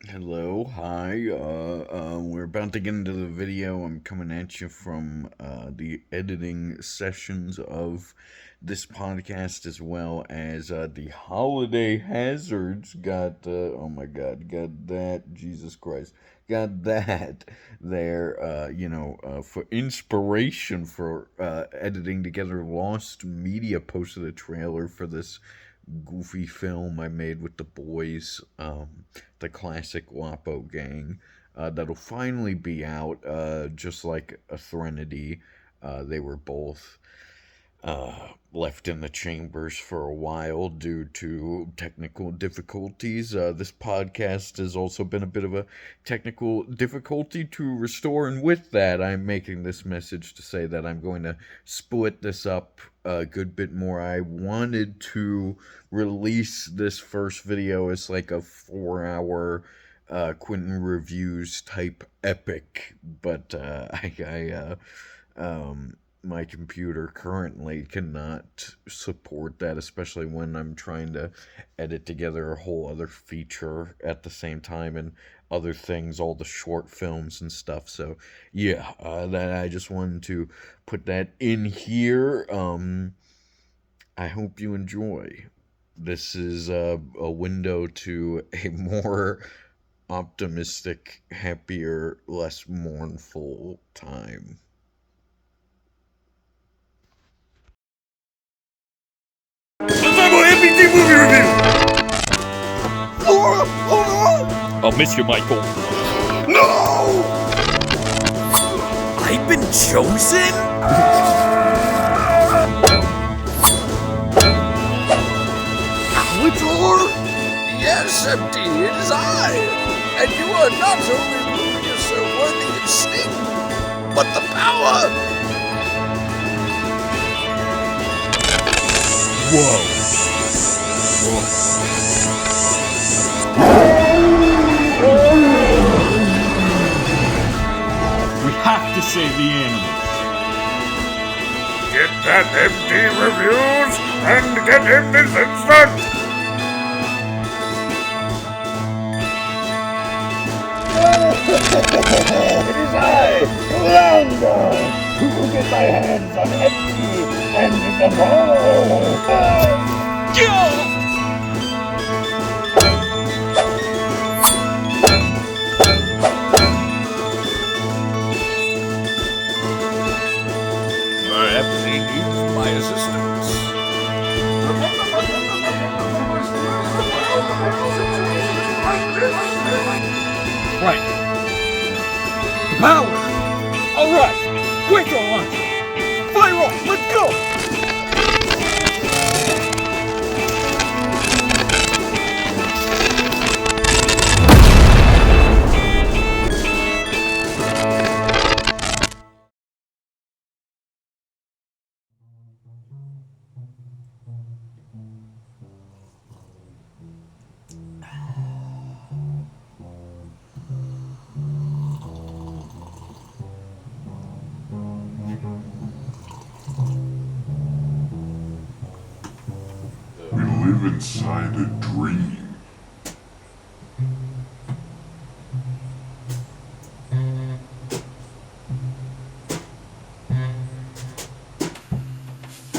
Hello, hi. We're about to get into the video. I'm coming at you from the editing sessions of this podcast, as well as the holiday hazards. Oh my God, got that, Jesus Christ, got that there. For inspiration for editing together. Lost Media posted a trailer for this goofy film I made with the boys, the classic Wapo gang, that'll finally be out, just like a Threnody. They were both left in the chambers for a while due to technical difficulties. This podcast has also been a bit of a technical difficulty to restore, and with that, I'm making this message to say that I'm going to split this up a good bit more. I wanted to release this first video as like a 4 hour Quentin reviews type epic, but my computer currently cannot support that, especially when I'm trying to edit together a whole other feature at the same time and other things, all the short films and stuff. So yeah, that I just wanted to put that in here. I hope you enjoy. This is a window to a more optimistic, happier, less mournful time. Let's talk about MPT movie review! Laura, hold on! I'll miss you, Michael. No! I've been chosen? Alator? Yes, MD, it is I! And you are not only so worthy of sting, but the power! Whoa. We have to save the animals. Get that MD reviews and get him this instant! It is I, Lando, who will get my hands on MD and the ball! Perhaps he needs my assistance. Right. Power! Alright! Quick on launch! Fire off! Let's go! We live inside a dream.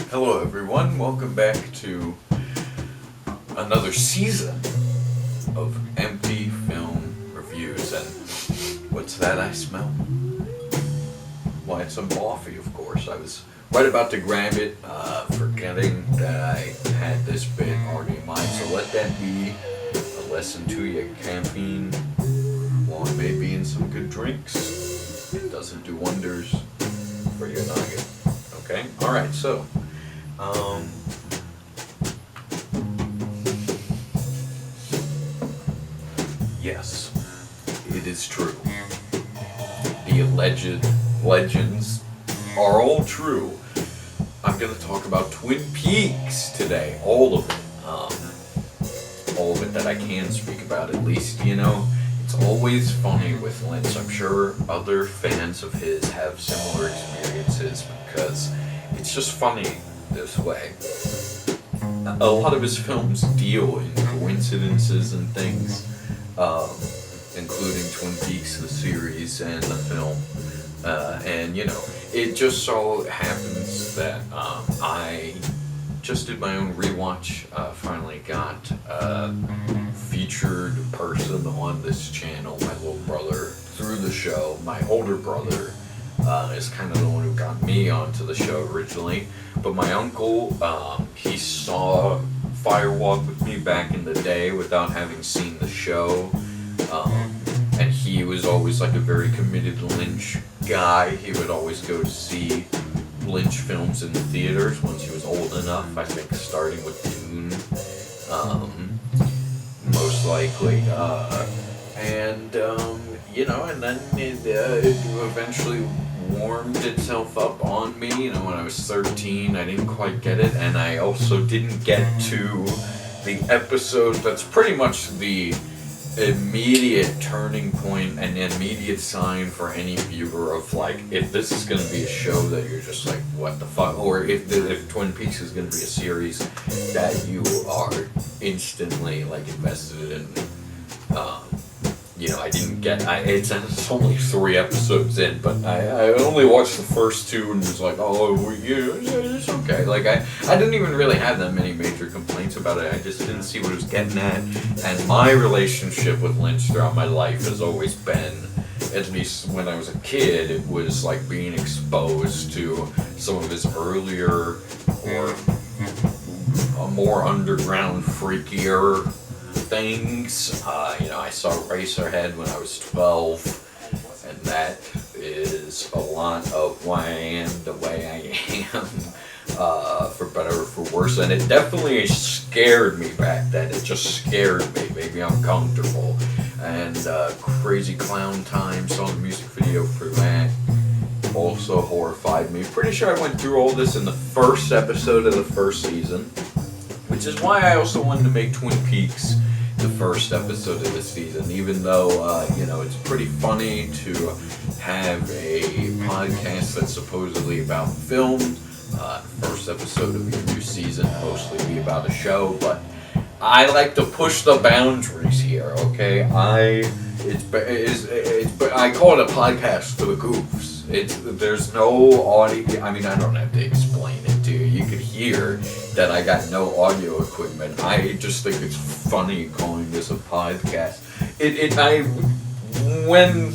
Hello, everyone. Welcome back to another season of MPT Film Reviews. And what's that I smell? Why, it's some coffee, of course. I was right about to grab it, forgetting that I had this bit already in mind. So let that be a lesson to you. Caffeine, while it may be in some good drinks, it doesn't do wonders for your nugget. Okay? Alright, so yes, it is true. The alleged legends are all true. I'm going to talk about Twin Peaks today, all of it. All of it that I can speak about, at least, It's always funny with Lynch. I'm sure other fans of his have similar experiences because it's just funny this way. A lot of his films deal in coincidences and things. including Twin Peaks, the series, and the film. And, you know, it just so happens that I just did my own rewatch. Finally got a featured person on this channel, my little brother, through the show. My older brother is kind of the one who got me onto the show originally. But my uncle, he saw Firewalk with me back in the day without having seen the show. And he was always like a very committed Lynch guy. He would always go to see Lynch films in the theaters once he was old enough. I think starting with Dune, most likely. You know, and then it eventually warmed itself up on me. You know, when I was 13, I didn't quite get it, and I also didn't get to the episode that's pretty much the immediate turning point and immediate sign for any viewer of, like, if this is going to be a show that you're just like, what the fuck, or if Twin Peaks is going to be a series that you are instantly, like, invested in. You know, I didn't get, it's only 3 episodes in, but I only watched the first 2 and was like, oh, yeah, it's okay. Like, I didn't even really have that many major complaints about it. I just didn't see what it was getting at. And my relationship with Lynch throughout my life has always been, at least when I was a kid, it was like being exposed to some of his earlier or more underground, freakier things. You know, I saw Eraserhead when I was 12, and that is a lot of why I am the way I am, for better or for worse. And it definitely scared me back then. It just scared me, made me uncomfortable. And Crazy Clown Time, saw the music video for that, also horrified me. Pretty sure I went through all this in the first episode of the first season, which is why I also wanted to make Twin Peaks the first episode of the season, even though, you know, it's pretty funny to have a podcast that's supposedly about film. First episode of your new season mostly be about a show, but I like to push the boundaries here, okay? I call it a podcast for the goofs. There's no audio. I mean, I don't have to explain it to you. You could hear that I got no audio equipment. I just think it's funny calling this a podcast. When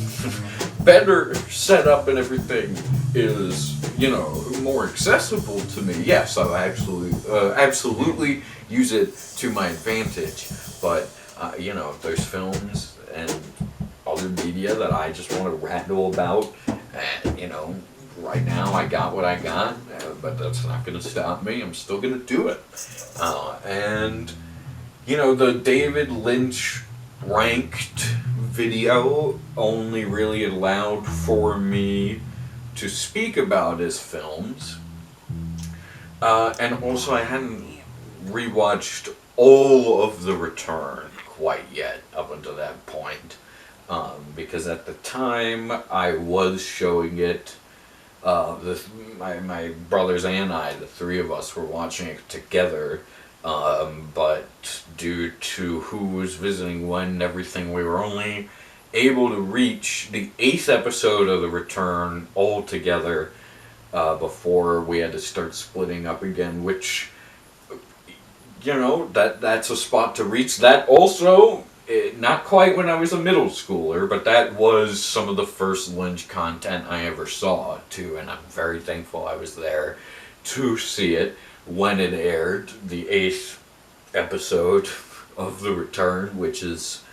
better set up and everything is, you know, more accessible to me, yes, I'll absolutely use it to my advantage. But, you know, there's films and other media that I just want to rattle about, and, you know, right now I got what I got, but that's not going to stop me. I'm still going to do it. And, you know, the David Lynch ranked video only really allowed for me to speak about his films. And also I hadn't rewatched all of The Return quite yet up until that point. Because at the time I was showing it, my brothers and I, the 3 of us, were watching it together, but due to who was visiting when and everything, we were only able to reach the 8th episode of The Return all together before we had to start splitting up again, which, you know, that's a spot to reach. That also, not quite when I was a middle schooler, but that was some of the first Lynch content I ever saw, too, and I'm very thankful I was there to see it when it aired, the 8th episode of The Return, which is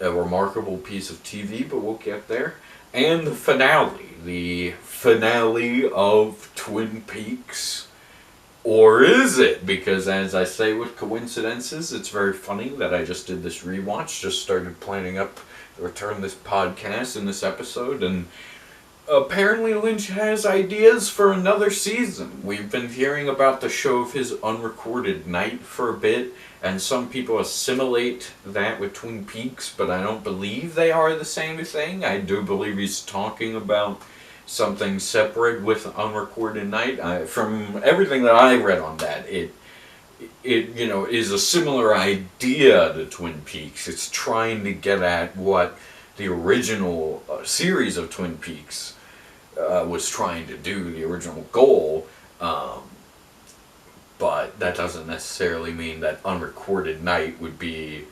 a remarkable piece of TV, but we'll get there, and the finale of Twin Peaks. Or is it? Because as I say with coincidences, it's very funny that I just did this rewatch, just started planning up to return this podcast in this episode, and apparently Lynch has ideas for another season. We've been hearing about the show of his Unrecorded Night for a bit, and some people assimilate that with Twin Peaks, but I don't believe they are the same thing. I do believe he's talking about something separate with Unrecorded Night. From everything that I read on that, it you know, is a similar idea to Twin Peaks. It's trying to get at what the original series of Twin Peaks was trying to do, the original goal. But that doesn't necessarily mean that Unrecorded Night would be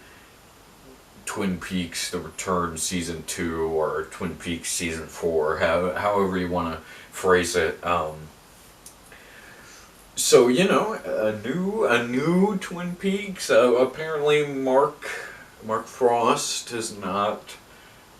Twin Peaks The Return Season 2 or Twin Peaks Season 4, however you want to phrase it. So, a new Twin Peaks. Apparently Mark Frost has not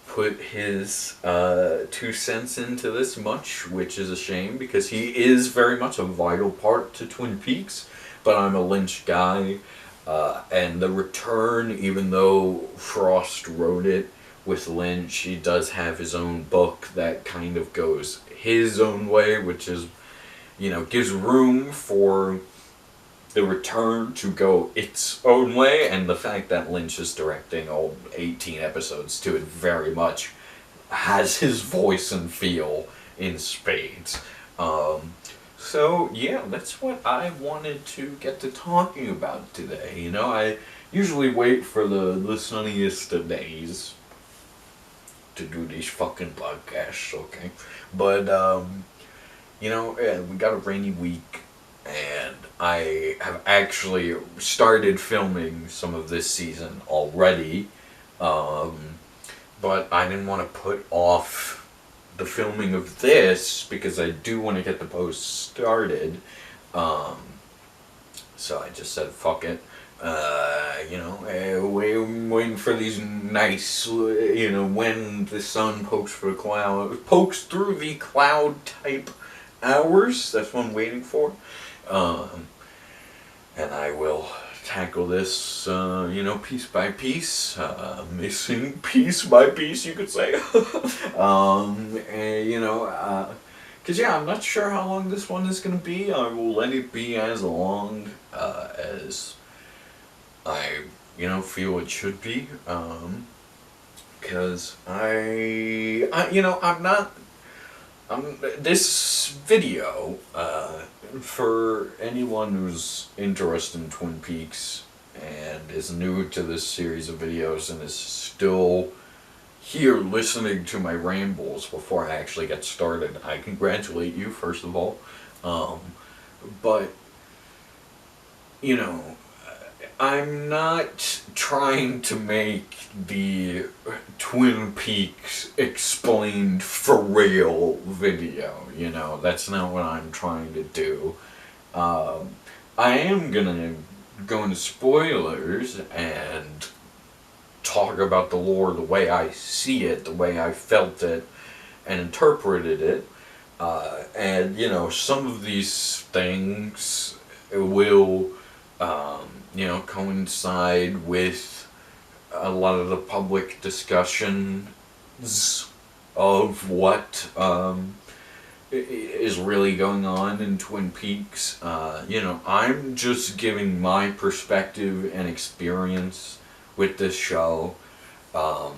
put his 2 cents into this much, which is a shame because he is very much a vital part to Twin Peaks. But I'm a Lynch guy, and The Return, even though Frost wrote it with Lynch, he does have his own book that kind of goes his own way, which is, gives room for The Return to go its own way, and the fact that Lynch is directing all 18 episodes to it very much has his voice and feel in spades. So, yeah, that's what I wanted to get to talking about today. I usually wait for the sunniest of days to do these fucking podcasts, okay? But, we got a rainy week, and I have actually started filming some of this season already, but I didn't want to put off the filming of this because I do want to get the post started. So I just said, fuck it. Waiting for these nice, when the sun pokes through the cloud type hours. That's what I'm waiting for. And I will tackle this, piece by piece, missing piece by piece, you could say. Because, I'm not sure how long this one is going to be. I will let it be as long as I, feel it should be. Because this video, for anyone who's interested in Twin Peaks and is new to this series of videos and is still here listening to my rambles before I actually get started, I congratulate you, first of all. But, I'm not trying to make the Twin Peaks explained for real video, that's not what I'm trying to do. I am gonna go into spoilers and talk about the lore the way I see it, the way I felt it and interpreted it, and some of these things will coincide with a lot of the public discussions of what is really going on in Twin Peaks. I'm just giving my perspective and experience with this show. I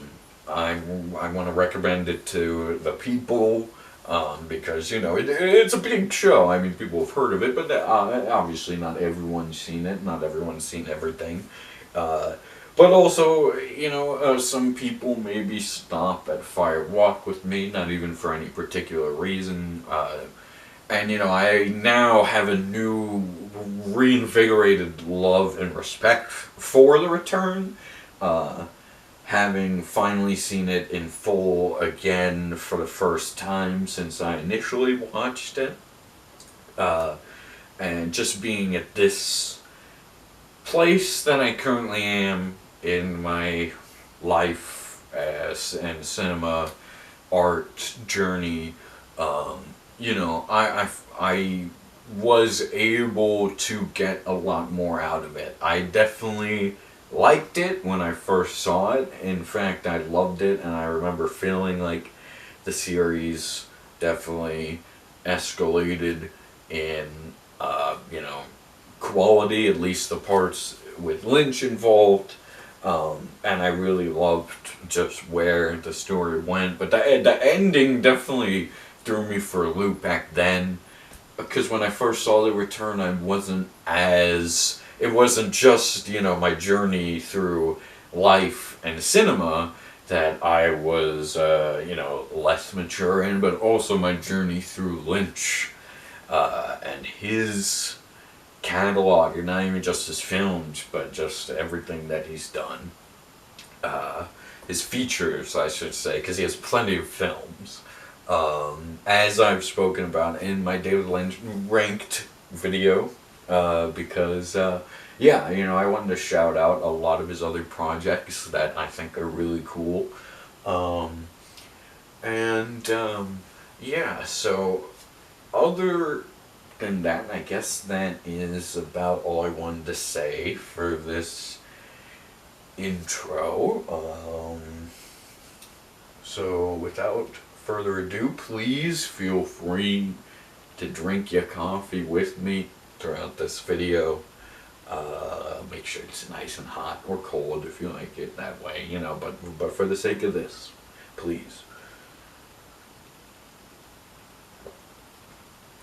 want to recommend it to the people, because, it's a big show. I mean, people have heard of it, but obviously not everyone's seen it. Not everyone's seen everything. But also, some people maybe stop at Fire Walk with me, not even for any particular reason. And, I now have a new reinvigorated love and respect for The Return. Having finally seen it in full again for the first time since I initially watched it. And just being at this place that I currently am in my life and cinema art journey, I was able to get a lot more out of it. I definitely liked it when I first saw it. In fact, I loved it, and I remember feeling like the series definitely escalated in, quality, at least the parts with Lynch involved. And I really loved just where the story went. But the ending definitely threw me for a loop back then. Because when I first saw The Return, it wasn't just, my journey through life and cinema. that I was, less mature in, but also my journey through Lynch and his catalog, and not even just his films, but just everything that he's done. His features, I should say, because he has plenty of films. As I've spoken about in my David Lynch ranked video, because I wanted to shout out a lot of his other projects that I think are really cool. So other than that, I guess that is about all I wanted to say for this intro. So without further ado, please feel free to drink your coffee with me throughout this video. Make sure it's nice and hot or cold if you like it that way, but for the sake of this, please.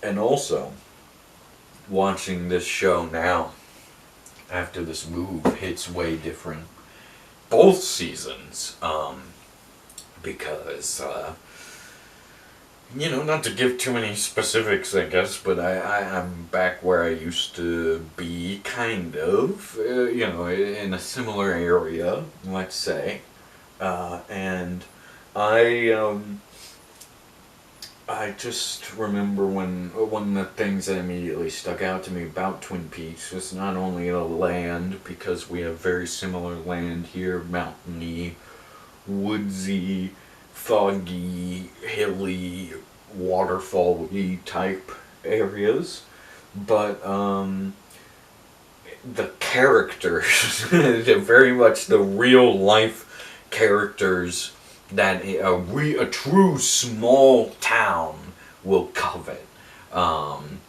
And also, watching this show now, after this move, hits way different. Both seasons, because, not to give too many specifics, I guess, but I'm back where I used to be, kind of, in a similar area, let's say, and I just remember when one of the things that immediately stuck out to me about Twin Peaks was not only the land, because we have very similar land here, mountainy, woodsy, foggy, hilly, waterfall-y type areas, but the characters, very much the real life characters that a true small town will covet, and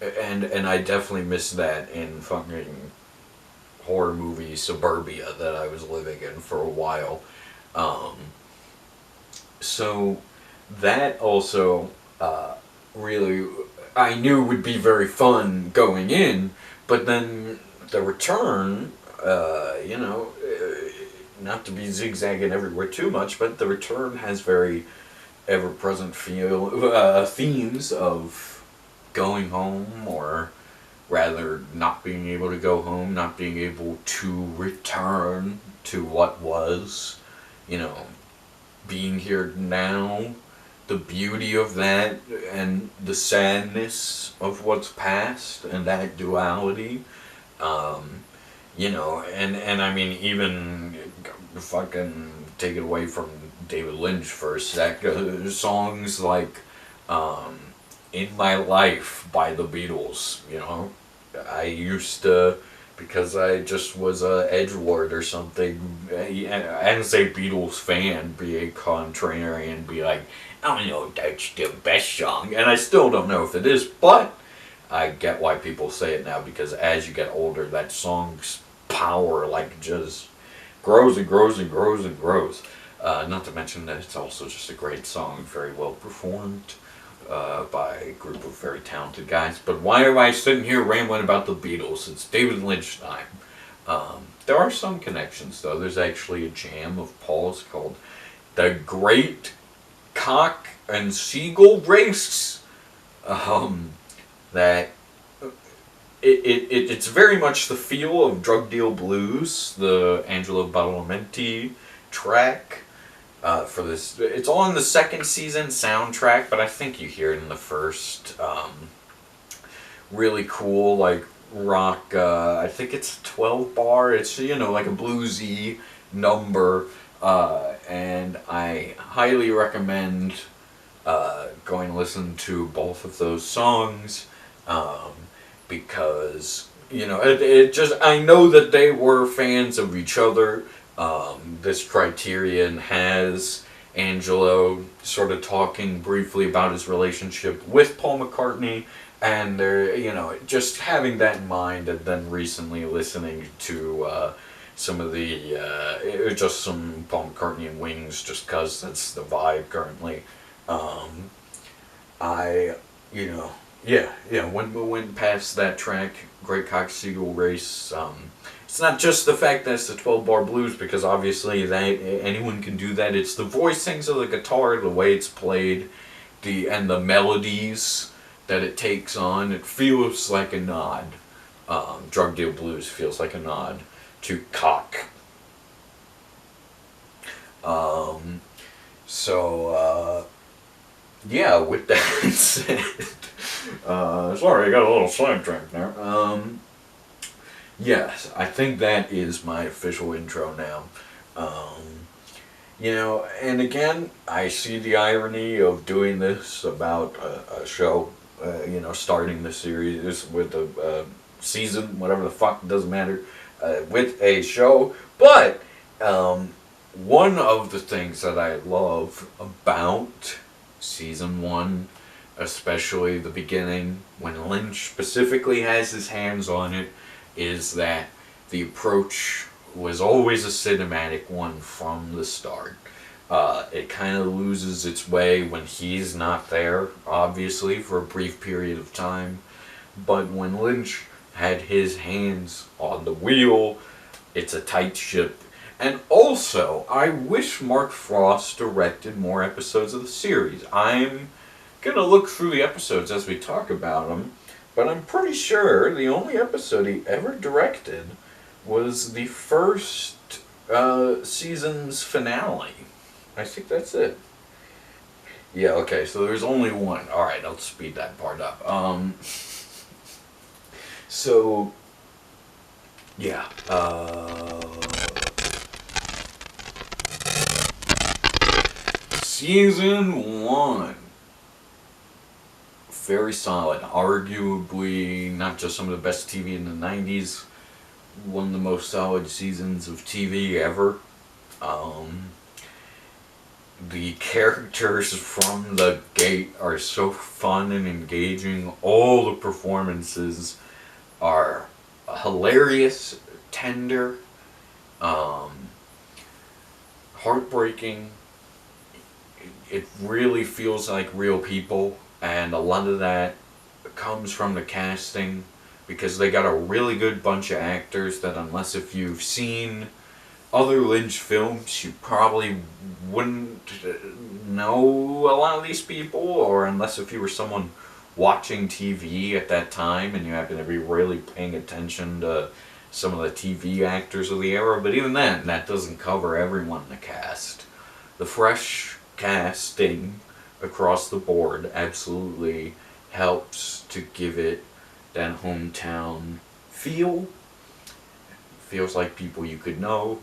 I definitely miss that in fucking horror movie suburbia that I was living in for a while. So that also really I knew would be very fun going in, but then the return, not to be zigzagging everywhere too much, but the return has very ever-present themes of going home, or rather not being able to go home, not being able to return to what was, being here now, the beauty of that, and the sadness of what's past, and that duality. And I mean, even fucking take it away from David Lynch for a sec, songs like In My Life by the Beatles, I used to, because I just was a edgelord or something, I didn't say Beatles fan, be a contrarian, be like, I know that's the best song, and I still don't know if it is, but I get why people say it now, because as you get older, that song's power just grows and grows and grows and grows. Not to mention that it's also just a great song, very well performed by a group of very talented guys. But why am I sitting here rambling about the Beatles? It's David Lynch time. There are some connections, though. There's actually a jam of Paul's called The Great Cock and Seagull Race. That it's very much the feel of Drug Deal Blues, the Angelo Badalamenti track for this. It's all in the second season soundtrack, but I think you hear it in the first. Really cool, like rock. I think it's 12 bar. It's like a bluesy number, and I highly recommend going to listen to both of those songs. Because, it just, I know that they were fans of each other. This Criterion has Angelo sort of talking briefly about his relationship with Paul McCartney, and they're, just having that in mind, and then recently listening to some of the, just some Paul McCartney and Wings, just because that's the vibe currently. When we went past that track, Great Cock Seagull Race, It's not just the fact that it's the 12-bar blues, because obviously that anyone can do that. It's the voicings of the guitar, the way it's played, and the melodies that it takes on. It feels like a nod. Drug Deal Blues feels like a nod to Cock. Yeah, with that said, sorry, I got a little sidetracked there. Yes, I think that is my official intro now. And again, I see the irony of doing this about a show, starting the series with a season, whatever the fuck, doesn't matter, with a show. But one of the things that I love about season 1, especially the beginning, when Lynch specifically has his hands on it, is that the approach was always a cinematic one from the start. It kind of loses its way when he's not there, obviously, for a brief period of time. But when Lynch had his hands on the wheel, it's a tight ship. And also, I wish Mark Frost directed more episodes of the series. I'm going to look through the episodes as we talk about them, but I'm pretty sure the only episode he ever directed was the first season's finale. I think that's it. Yeah, okay, so there's only one. Alright, I'll speed that part up. Yeah. Season 1. Very solid. Arguably, not just some of the best TV in the 90s, one of the most solid seasons of TV ever. The characters from the gate are so fun and engaging. All the performances are hilarious, tender, heartbreaking. It really feels like real people, and a lot of that comes from the casting, because they got a really good bunch of actors that, unless if you've seen other Lynch films, you probably wouldn't know a lot of these people, or unless if you were someone watching TV at that time and you happen to be really paying attention to some of the TV actors of the era. But even then, that doesn't cover everyone in the cast. The fresh casting across the board absolutely helps to give it that hometown feel. Feels like people you could know.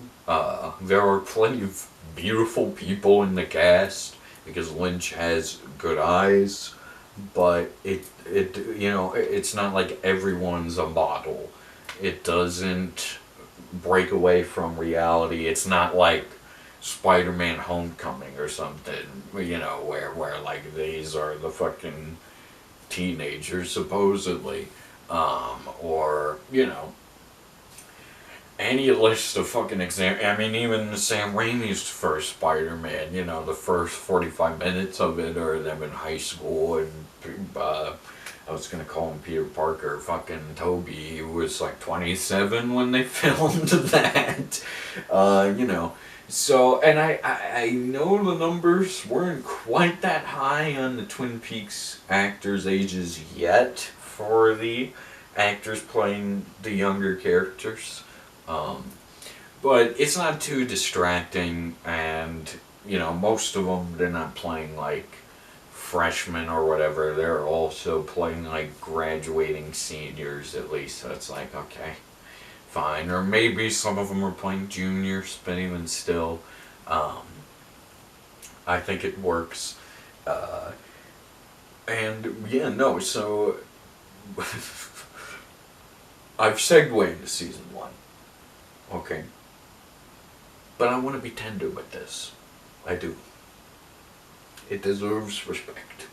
There are plenty of beautiful people in the cast, because Lynch has good eyes, but it's not like everyone's a model. It doesn't break away from reality. It's not like Spider-Man Homecoming or something, where like these are the fucking teenagers supposedly, or any list of fucking examples. I mean, even Sam Raimi's first Spider-Man, the first 45 minutes of it are them in high school, and I was gonna call him Peter Parker, fucking Toby, he was like 27 when they filmed that, So, and I know the numbers weren't quite that high on the Twin Peaks actors' ages yet for the actors playing the younger characters. But it's not too distracting, and, most of them, they're not playing like freshmen or whatever. They're also playing like graduating seniors, at least. So it's like, okay, fine. Or maybe some of them are playing juniors, but even still, I think it works. So I've segued into season 1. Okay. But I want to be tender with this. I do. It deserves respect.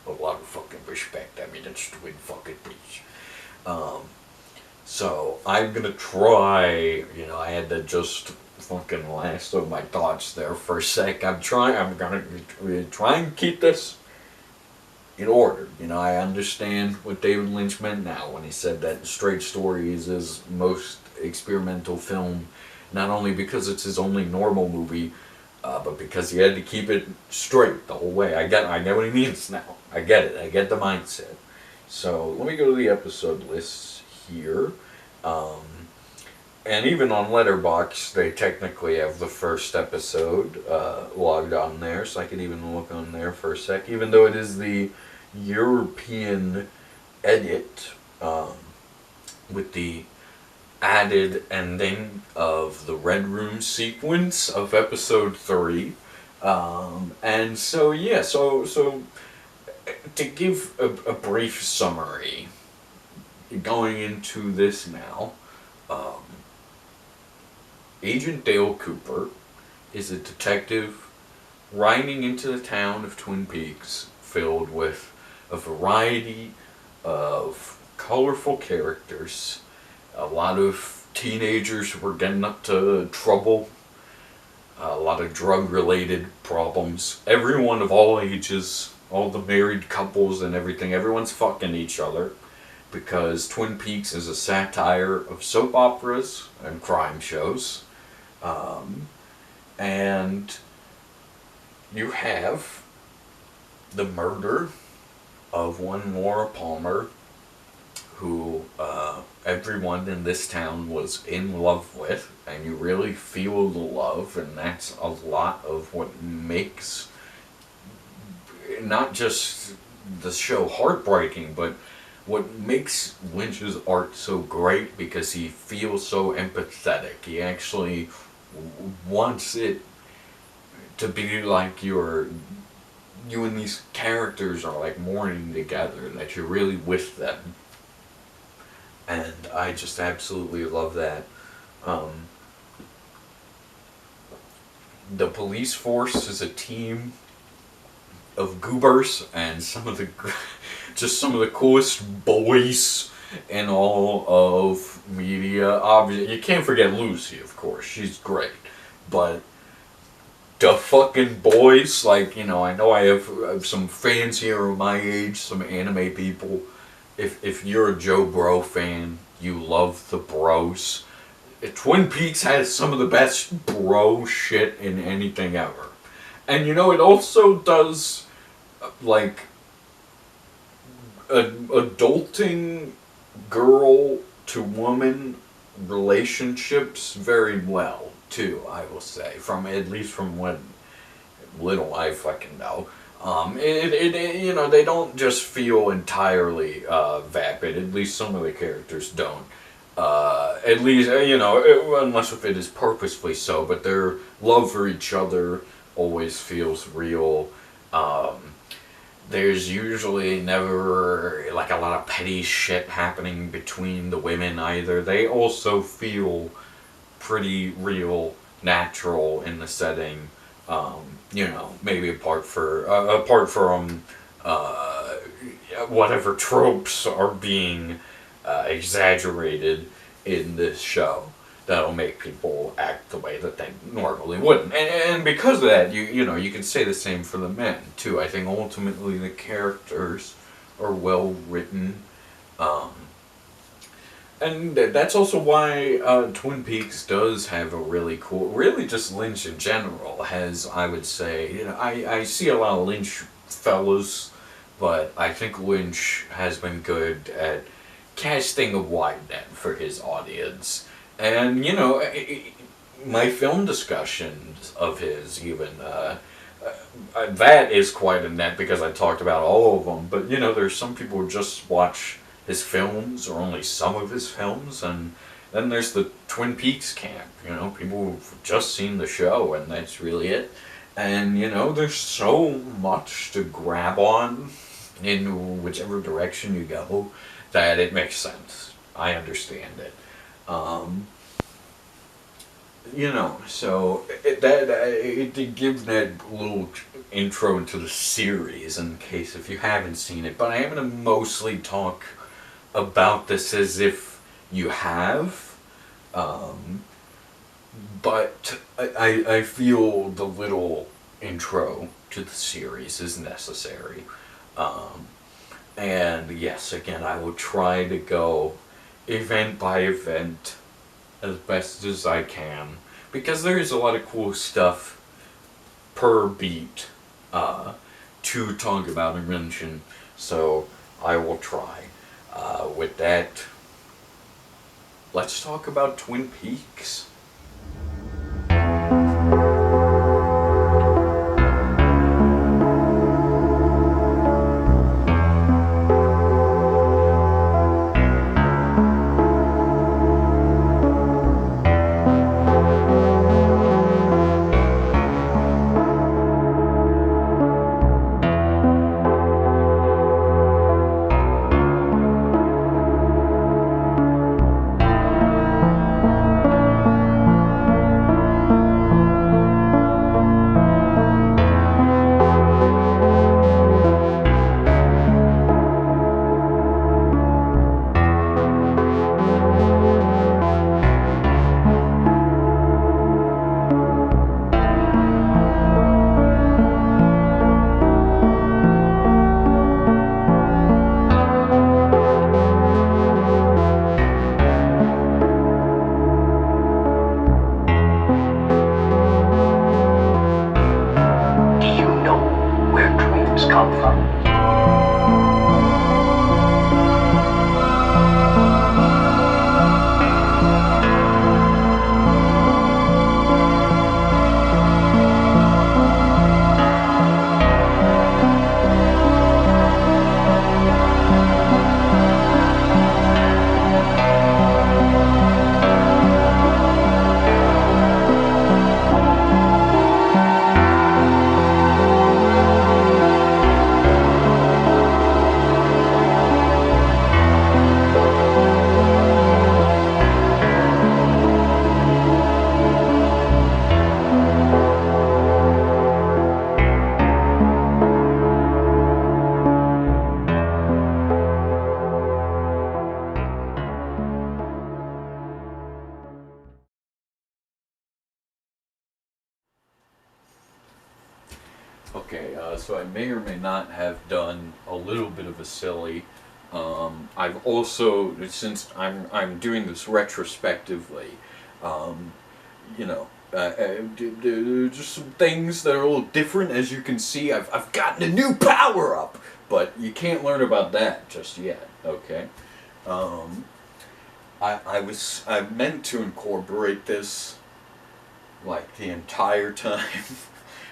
A lot of fucking respect. I mean, it's Twin fucking Peaks. So I'm gonna try, I had to just fucking last of my thoughts there for a sec. I'm gonna try and keep this in order. I understand what David Lynch meant now when he said that straight story is his most experimental film, not only because it's his only normal movie, but because he had to keep it straight the whole way. I get what he means now. I get it. I get the mindset. So let me go to the episode lists here. And even on Letterboxd, they technically have the first episode logged on there, so I could even look on there for a sec, even though it is the European edit with the added ending of the Red Room sequence of episode 3. And so, yeah, so to give a brief summary, going into this now, Agent Dale Cooper is a detective riding into the town of Twin Peaks filled with a variety of colorful characters. A lot of teenagers who were getting up to trouble. A lot of drug-related problems. Everyone of all ages, all the married couples and everything, everyone's fucking each other. Because Twin Peaks is a satire of soap operas and crime shows. And you have the murder of one Laura Palmer, who everyone in this town was in love with, and you really feel the love, and that's a lot of what makes not just the show heartbreaking, but what makes Lynch's art so great, because he feels so empathetic. He actually wants it to be like you and these characters are like mourning together, that you're really with them. And I just absolutely love that. The police force is a team of goobers and some of the coolest boys in all of media. Obviously, you can't forget Lucy, of course. She's great. But the fucking boys, like, I know I have some fans here of my age, some anime people. If you're a Joe Bro fan, you love the bros. Twin Peaks has some of the best bro shit in anything ever. And it also does, like, adulting girl to woman relationships very well, too, I will say. At least from what little I fucking know. They don't just feel entirely vapid. At least some of the characters don't. At least, unless if it is purposefully so, but their love for each other always feels real. There's usually never, like, a lot of petty shit happening between the women either. They also feel pretty real, natural in the setting. Maybe apart from whatever tropes are being exaggerated in this show that'll make people act the way that they normally wouldn't. And because of that, you can say the same for the men too. I think ultimately the characters are well written. And that's also why Twin Peaks does have a really cool, really just Lynch in general has, I would say, I see a lot of Lynch fellas, but I think Lynch has been good at casting a wide net for his audience. And, my film discussions of his even, that is quite a net because I talked about all of them, but, there's some people who just watch his films or only some of his films, and then there's the Twin Peaks camp, people who've just seen the show and that's really it. And there's so much to grab on in whichever direction you go that it makes sense. I understand it. So to give that little intro into the series in case if you haven't seen it, but I am going to mostly talk about this as if you have, but I feel the little intro to the series is necessary. And yes, again, I will try to go event by event as best as I can, because there's a lot of cool stuff per beat to talk about and mention, so I will try. With that, let's talk about Twin Peaks. Okay, so I may or may not have done a little bit of a silly. I've also, since I'm doing this retrospectively, just some things that are a little different. As you can see, I've gotten a new power up, but you can't learn about that just yet. Okay, I meant to incorporate this like the entire time.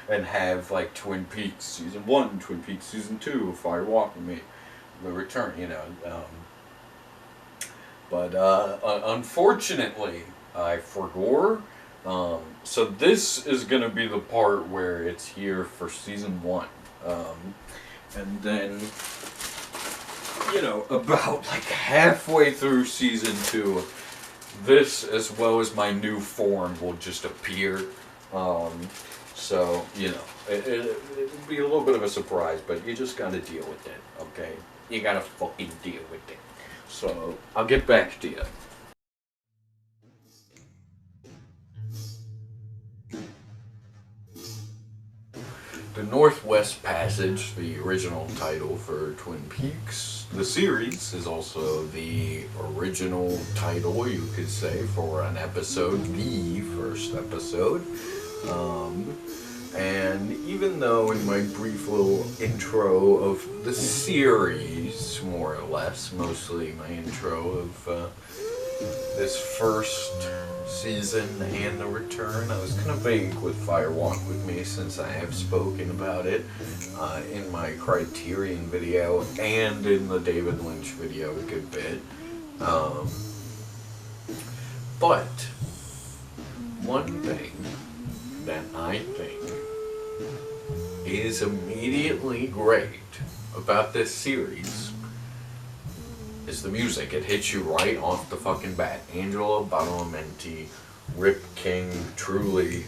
And have like Twin Peaks Season 1, Twin Peaks Season 2, Fire Walk with Me, The Return, But unfortunately, I forgot. So this is going to be the part where it's here for Season 1. And then, about like halfway through Season 2, this, as well as my new form, will just appear. So, it'll be a little bit of a surprise, but you just gotta deal with it, okay? You gotta fucking deal with it. So, I'll get back to you. The Northwest Passage, the original title for Twin Peaks. The series is also the original title, you could say, for an episode, the first episode. And even though in my brief little intro of the series, more or less, mostly my intro of this first season and The Return, I was kind of vague with Fire Walk With Me since I have spoken about it in my Criterion video and in the David Lynch video a good bit. But one thing that I think is immediately great about this series is the music. It hits you right off the fucking bat. Angelo Badalamenti, Rip King, truly,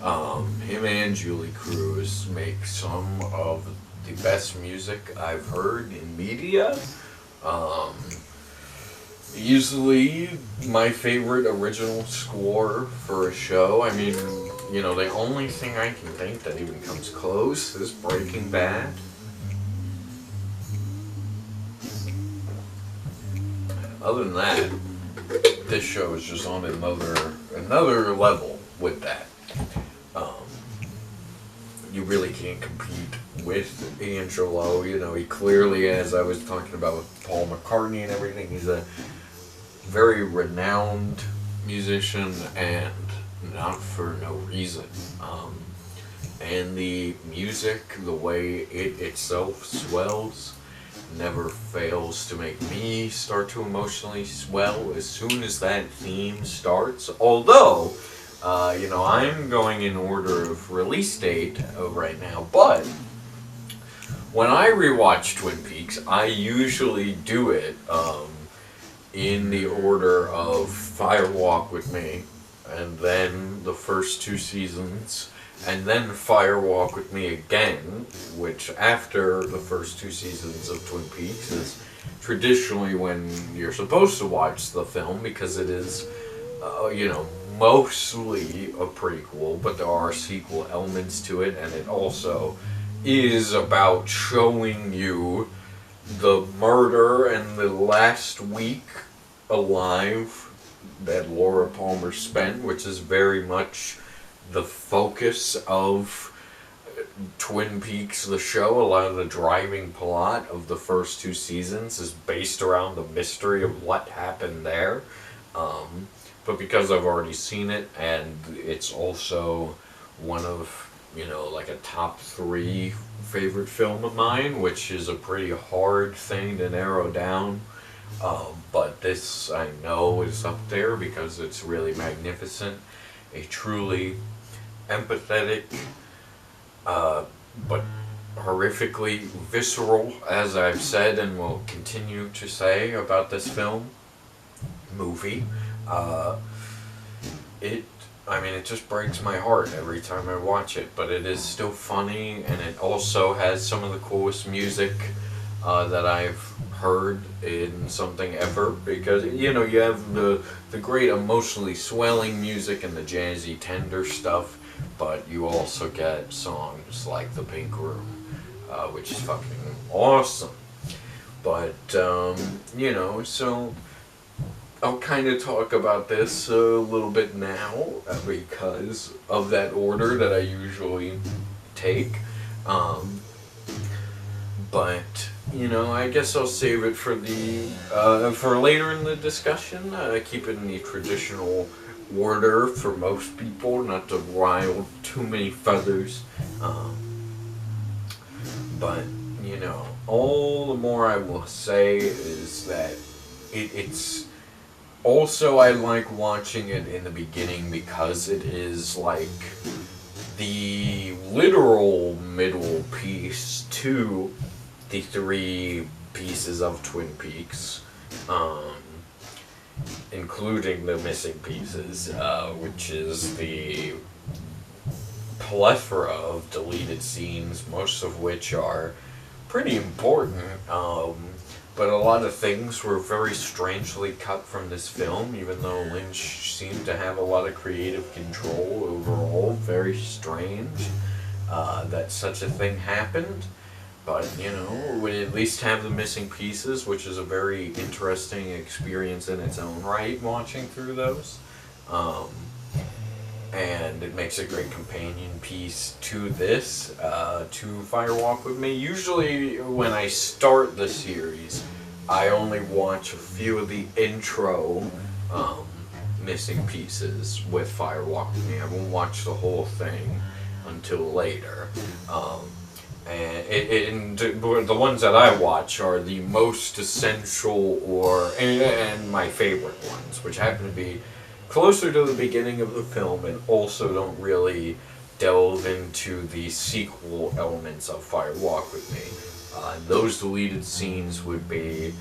him and Julie Cruz make some of the best music I've heard in media. Easily my favorite original score for a show. I mean, the only thing I can think that even comes close is Breaking Bad. Other than that, this show is just on another level with that. You really can't compete with Angelo. You know, he clearly, as I was talking about with Paul McCartney and everything, he's a very renowned musician, and not for no reason. And the music, the way it itself swells, never fails to make me start to emotionally swell as soon as that theme starts. Although, I'm going in order of release date right now, but when I rewatch Twin Peaks, I usually do it in the order of Fire Walk with Me, and then the first 2 seasons, and then Fire Walk with Me again, which after the first 2 seasons of Twin Peaks is traditionally when you're supposed to watch the film, because it is, mostly a prequel, but there are sequel elements to it, and it also is about showing you the murder and the last week alive that Laura Palmer spent, which is very much the focus of Twin Peaks, the show. A lot of the driving plot of the first 2 seasons is based around the mystery of what happened there. But because I've already seen it, and it's also one of, like a top 3 favorite film of mine, which is a pretty hard thing to narrow down. But this, I know, is up there because it's really magnificent. A truly empathetic, but horrifically visceral, as I've said and will continue to say about this movie. It just breaks my heart every time I watch it, but it is still funny, and it also has some of the coolest music that I've heard in something ever, because, you have the great emotionally swelling music and the jazzy, tender stuff, but you also get songs like The Pink Room, which is fucking awesome. But, so I'll kind of talk about this a little bit now because of that order that I usually take. But, I guess I'll save it for for later in the discussion. Keep it in the traditional order for most people, not to rile too many feathers. But, all the more I will say is that it's... Also, I like watching it in the beginning because it is like the literal middle piece to the 3 pieces of Twin Peaks, including the missing pieces, which is the plethora of deleted scenes, most of which are pretty important. But a lot of things were very strangely cut from this film, even though Lynch seemed to have a lot of creative control overall. Very strange that such a thing happened. But, we at least have the missing pieces, which is a very interesting experience in its own right, watching through those. And it makes a great companion piece to this, to Fire Walk with Me. Usually when I start the series, I only watch a few of the intro missing pieces with Fire Walk with Me. I won't watch the whole thing until later. And the ones that I watch are the most essential and my favorite ones, which happen to be closer to the beginning of the film and also don't really delve into the sequel elements of Fire Walk with Me. Those deleted scenes would be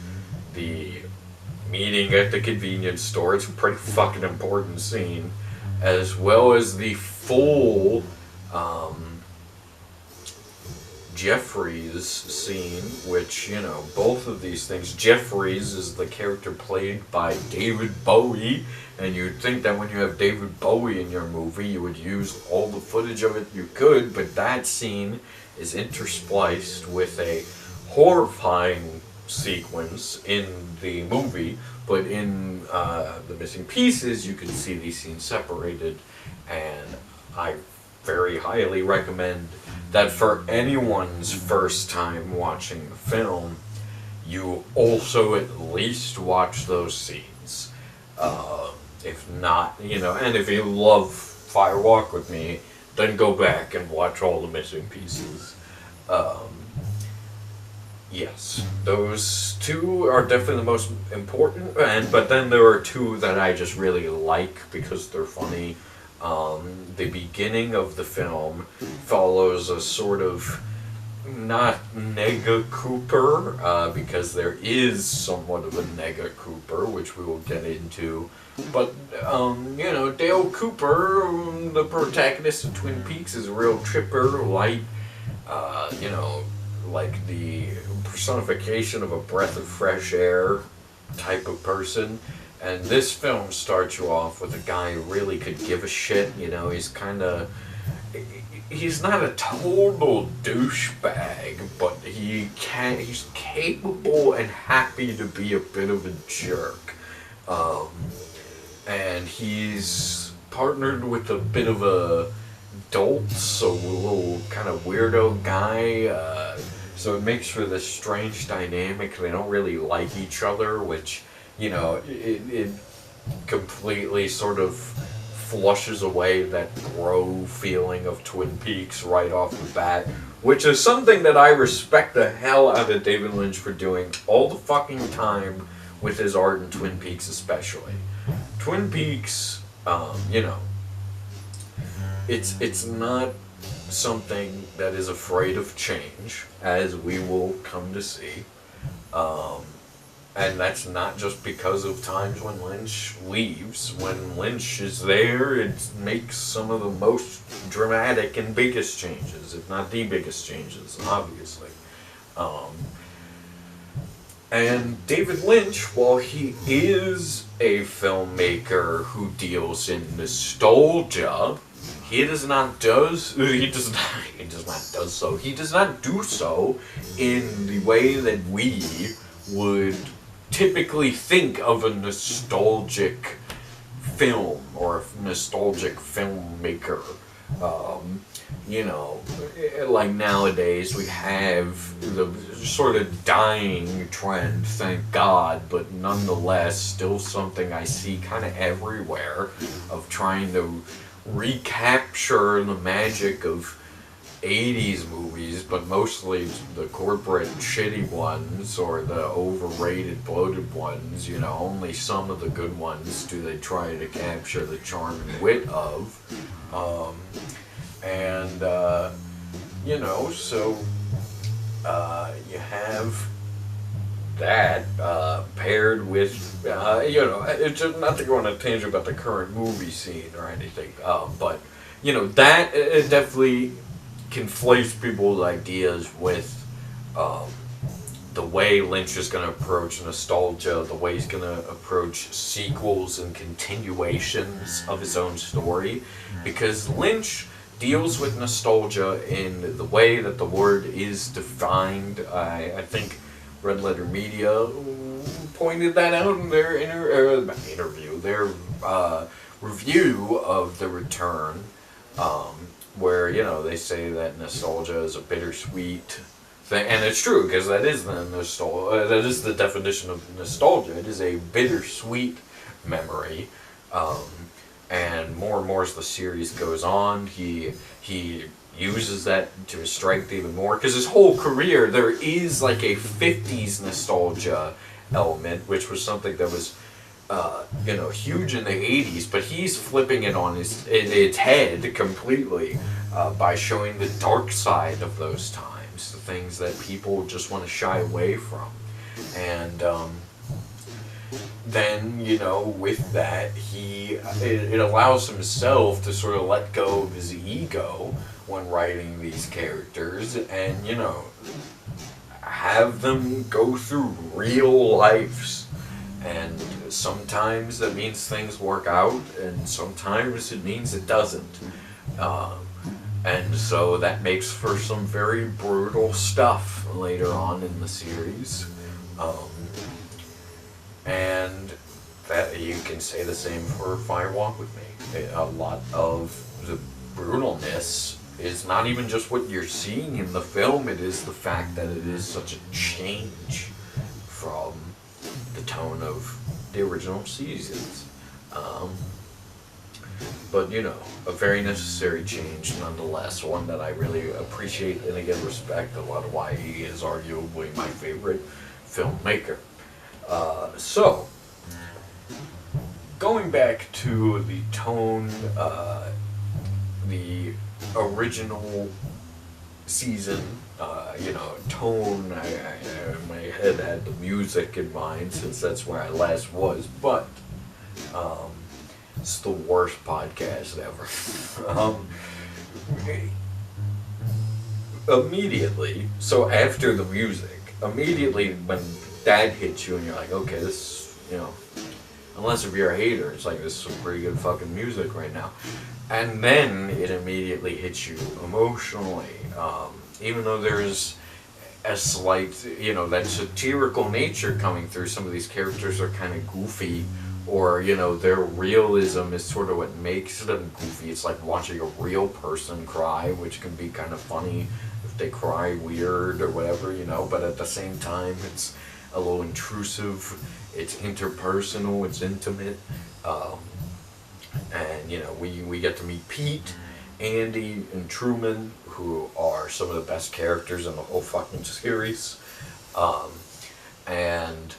the meeting at the convenience store. It's a pretty fucking important scene, as well as the full Jeffries scene, which, both of these things. Jeffries is the character played by David Bowie, and you'd think that when you have David Bowie in your movie, you would use all the footage of it you could, but that scene is interspliced with a horrifying sequence in the movie, but in the missing pieces, you can see these scenes separated, and I very highly recommend that for anyone's first time watching the film, you also at least watch those scenes. If not, and if you love Fire Walk with Me, then go back and watch all the missing pieces. Yes, those two are definitely the most important, but then there are two that I just really like because they're funny. The beginning of the film follows a sort of, not Nega Cooper, because there is somewhat of a Nega Cooper, which we will get into. But, Dale Cooper, the protagonist of Twin Peaks, is a real chipper, light, like the personification of a breath of fresh air type of person. And this film starts you off with a guy who really could give a shit. He's not a total douchebag, but he's capable and happy to be a bit of a jerk. And he's partnered with a bit of a dolt, so a little kind of weirdo guy. So it makes for this strange dynamic. They don't really like each other, which, it completely sort of flushes away that bro feeling of Twin Peaks right off the bat, which is something that I respect the hell out of David Lynch for doing all the fucking time with his art in Twin Peaks especially. Twin Peaks, it's not something that is afraid of change, as we will come to see. And that's not just because of times when Lynch leaves. When Lynch is there, it makes some of the most dramatic and biggest changes, if not the biggest changes, obviously. And David Lynch, while he is a filmmaker who deals in nostalgia, he does not do so in the way that we would typically think of a nostalgic film or a nostalgic filmmaker. Like nowadays we have the sort of dying trend, thank God, but nonetheless still something I see kind of everywhere, of trying to recapture the magic of 80s movies, but mostly the corporate shitty ones or the overrated bloated ones. Only some of the good ones do they try to capture the charm and wit of. You have that paired with, it's just not to go on a tangent about the current movie scene or anything, but, that it definitely conflates people's ideas with the way Lynch is going to approach nostalgia, the way he's going to approach sequels and continuations of his own story, because Lynch deals with nostalgia in the way that the word is defined. I think Red Letter Media pointed that out in their their review of The Return, where they say that nostalgia is a bittersweet thing, and it's true, because that is the definition of nostalgia. It is a bittersweet memory. And more as the series goes on, he uses that to his strength even more, because his whole career there is like a 50s nostalgia element, which was something that was huge in the 80s, but he's flipping it on its head completely by showing the dark side of those times, the things that people just want to shy away from. And then, with that, it allows himself to sort of let go of his ego when writing these characters and, have them go through real lives. And sometimes that means things work out, and sometimes it means it doesn't. And so that makes for some very brutal stuff later on in the series. Um, and that you can say the same for Fire Walk with Me. A lot of the brutalness is not even just what you're seeing in the film, it is the fact that it is such a change from the tone of the original seasons. But, you know, a very necessary change nonetheless, one that I really appreciate and again respect, a lot of why he is arguably my favorite filmmaker. So, going back to the tone, the original season, tone, my head had the music in mind since that's where I last was, but it's the worst podcast ever. Immediately, so after the music, immediately when that hits you and you're like, okay, this, unless if you're a hater, it's like, this is some pretty good fucking music right now. And then it immediately hits you emotionally. Even though there's a slight, that satirical nature coming through, some of these characters are kind of goofy, or, their realism is sort of what makes them goofy. It's like watching a real person cry, which can be kind of funny if they cry weird or whatever, but at the same time, it's a little intrusive, it's interpersonal, it's intimate, and we get to meet Pete, Andy, and Truman, who are some of the best characters in the whole fucking series, and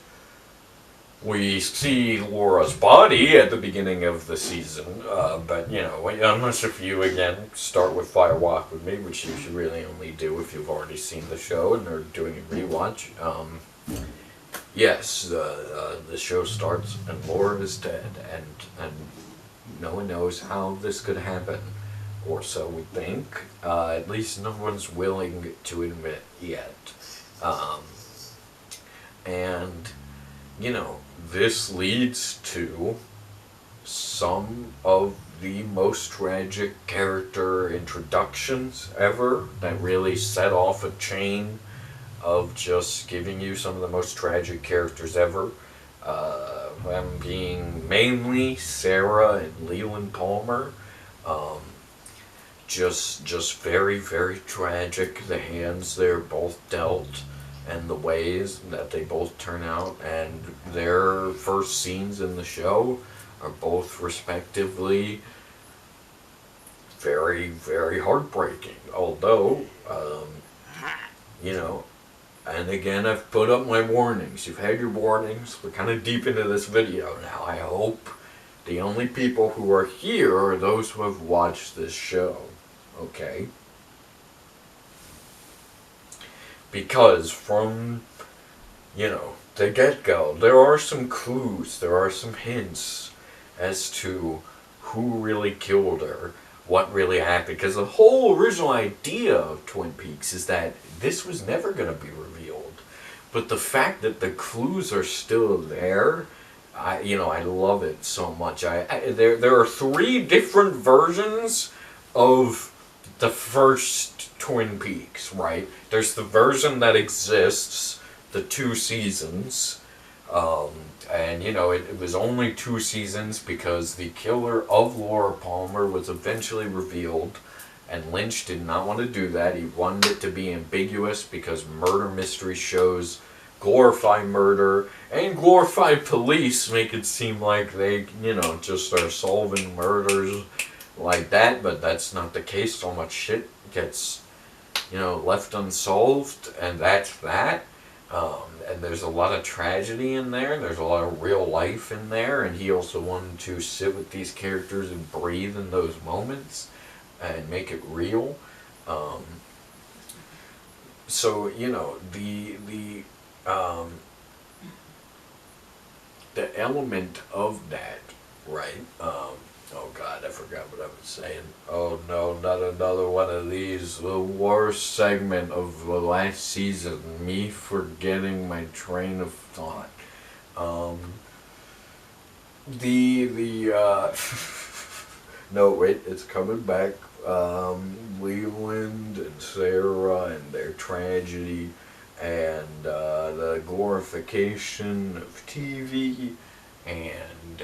we see Laura's body at the beginning of the season, but unless if you again start with Fire Walk with Me, which you should really only do if you've already seen the show and are doing a rewatch. Yes, the show starts and Laura is dead, and no one knows how this could happen, or so we think. At least no one's willing to admit yet. And this leads to some of the most tragic character introductions ever that really set off a chain of just giving you some of the most tragic characters ever. Them being mainly Sarah and Leland Palmer. Just very, very tragic. The hands they're both dealt and the ways that they both turn out, and their first scenes in the show are both respectively very, very heartbreaking. Although, and again, I've put up my warnings. You've had your warnings. We're kind of deep into this video now. I hope the only people who are here are those who have watched this show. Okay? Because from, the get-go, there are some clues, there are some hints as to who really killed her, what really happened. Because the whole original idea of Twin Peaks is that this was never going to be revealed. But the fact that the clues are still there, I love it so much. There are 3 different versions of the first Twin Peaks, right? There's the version that exists, the 2 seasons, and it was only 2 seasons because the killer of Laura Palmer was eventually revealed, and Lynch did not want to do that. He wanted it to be ambiguous because murder mystery shows glorify murder and glorify police, make it seem like they, just are solving murders like that, but that's not the case. So much shit gets, left unsolved, and that's that. And there's a lot of tragedy in there, and there's a lot of real life in there, and he also wanted to sit with these characters and breathe in those moments and make it real. So, the element of that, right? Oh God, I forgot what I was saying. Oh no, not another one of these. The worst segment of the last season. Me forgetting my train of thought. No, wait, it's coming back. Leland and Sarah and their tragedy, and the glorification of TV, and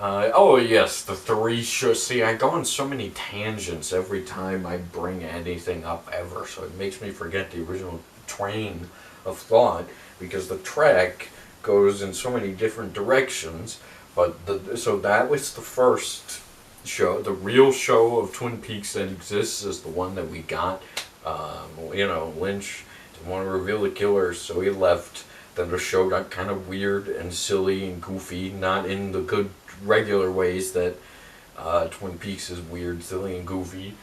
oh yes, the three shows. See, I go on so many tangents every time I bring anything up ever, so it makes me forget the original train of thought, because the track goes in so many different directions. But so that was the first show, the real show of Twin Peaks that exists, is the one that we got. Lynch didn't want to reveal the killer, so he left. Then the show got kind of weird and silly and goofy, not in the good regular ways that Twin Peaks is weird, silly, and goofy.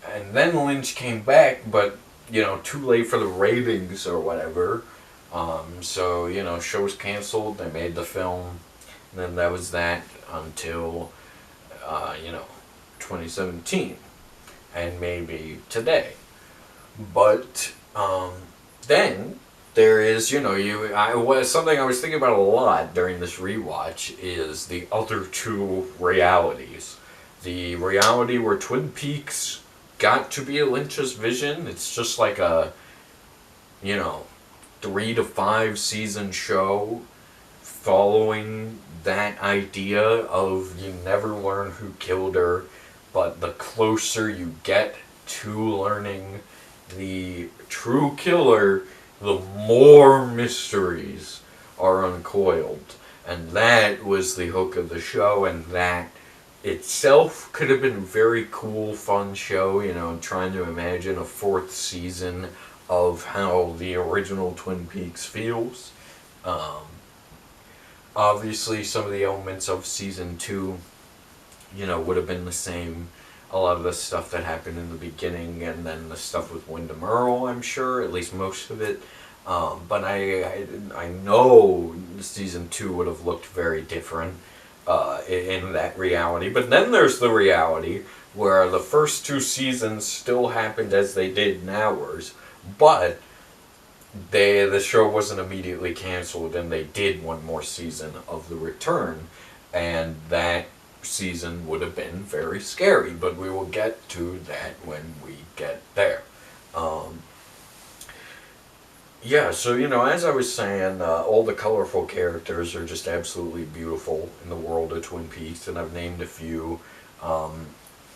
And then Lynch came back, but too late for the ratings or whatever. So show was canceled. They made the film, and then that was that until 2017, and maybe today. But then there is, something I was thinking about a lot during this rewatch is the other two realities. The reality where Twin Peaks got to be Lynch's vision. It's just like a, 3 to 5 season show following that idea of you never learn who killed her, but the closer you get to learning the true killer, the more mysteries are uncoiled. And that was the hook of the show, and that itself could have been a very cool, fun show, trying to imagine a 4th season of how the original Twin Peaks feels. Obviously, some of the elements of season 2, would have been the same. A lot of the stuff that happened in the beginning, and then the stuff with Wyndham Earl, I'm sure, at least most of it. But I know season 2 would have looked very different in that reality. But then there's the reality where the first 2 seasons still happened as they did in ours, but the show wasn't immediately canceled, and they did one more season of The Return, and that season would have been very scary, but we will get to that when we get there. So as I was saying, all the colorful characters are just absolutely beautiful in the world of Twin Peaks, and I've named a few.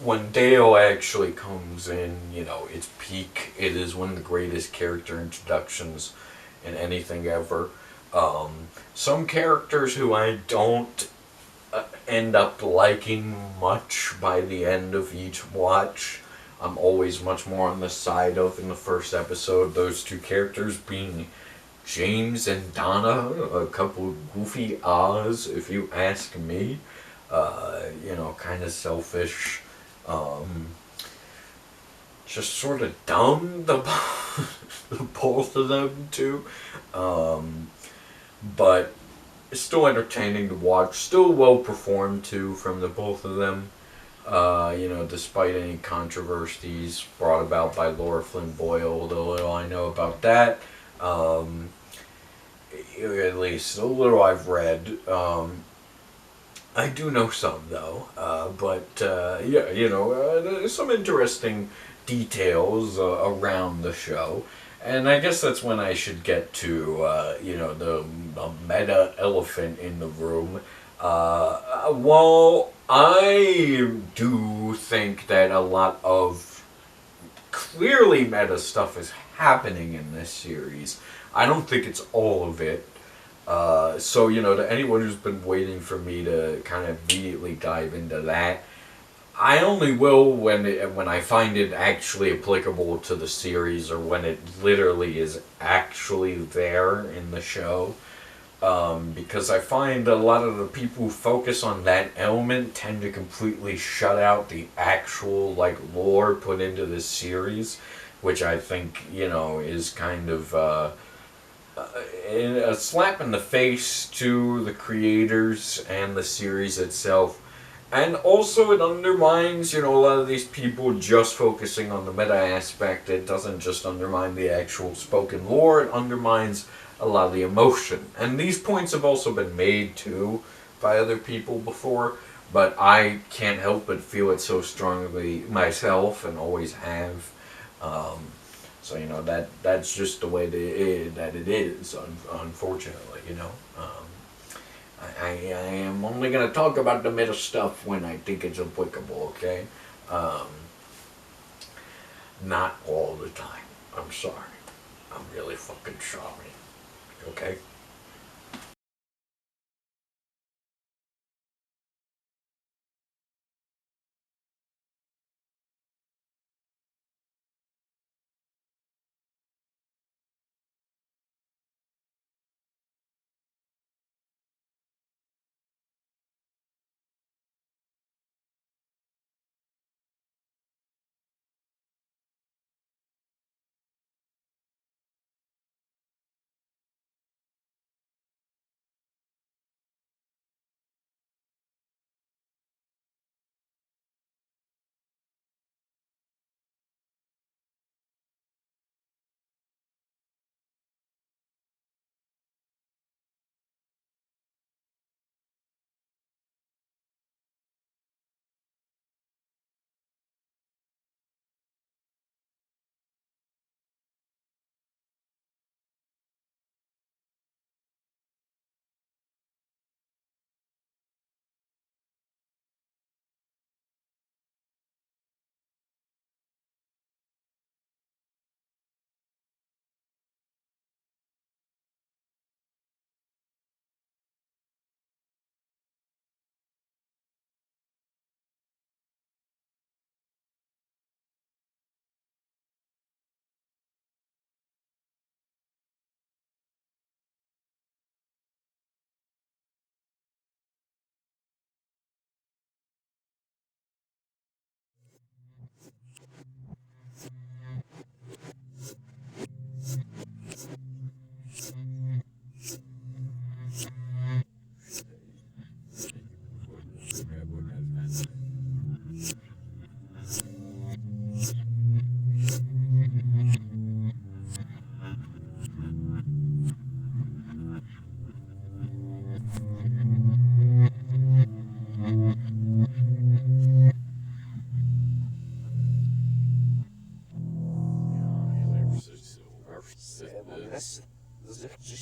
When Dale actually comes in, its peak, it is one of the greatest character introductions in anything ever. Some characters who I don't end up liking much by the end of each watch, I'm always much more on the side of in the first episode. Those 2 characters being James and Donna, a couple of goofy ahs, if you ask me. Kind of selfish. Just sort of dumb, the both of them too. But it's still entertaining to watch. Still well performed too from the both of them. Despite any controversies brought about by Laura Flynn Boyle, the little I know about that, at least the little I've read. I do know some though, there's some interesting details around the show. And I guess that's when I should get to, the meta elephant in the room. While I do think that a lot of clearly meta stuff is happening in this series, I don't think it's all of it. To anyone who's been waiting for me to kind of immediately dive into that, I only will when I find it actually applicable to the series, or when it literally is actually there in the show. Because I find a lot of the people who focus on that element tend to completely shut out the actual lore put into this series, which I think is kind of a slap in the face to the creators and the series itself. And also it undermines, a lot of these people just focusing on the meta aspect. It doesn't just undermine the actual spoken lore, it undermines a lot of the emotion. And these points have also been made too by other people before, but I can't help but feel it so strongly myself, and always have. So that's just the way that it is, unfortunately. I am only gonna talk about the middle stuff when I think it's applicable. Okay, not all the time. I'm sorry. I'm really fucking sorry. Okay.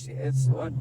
It's one.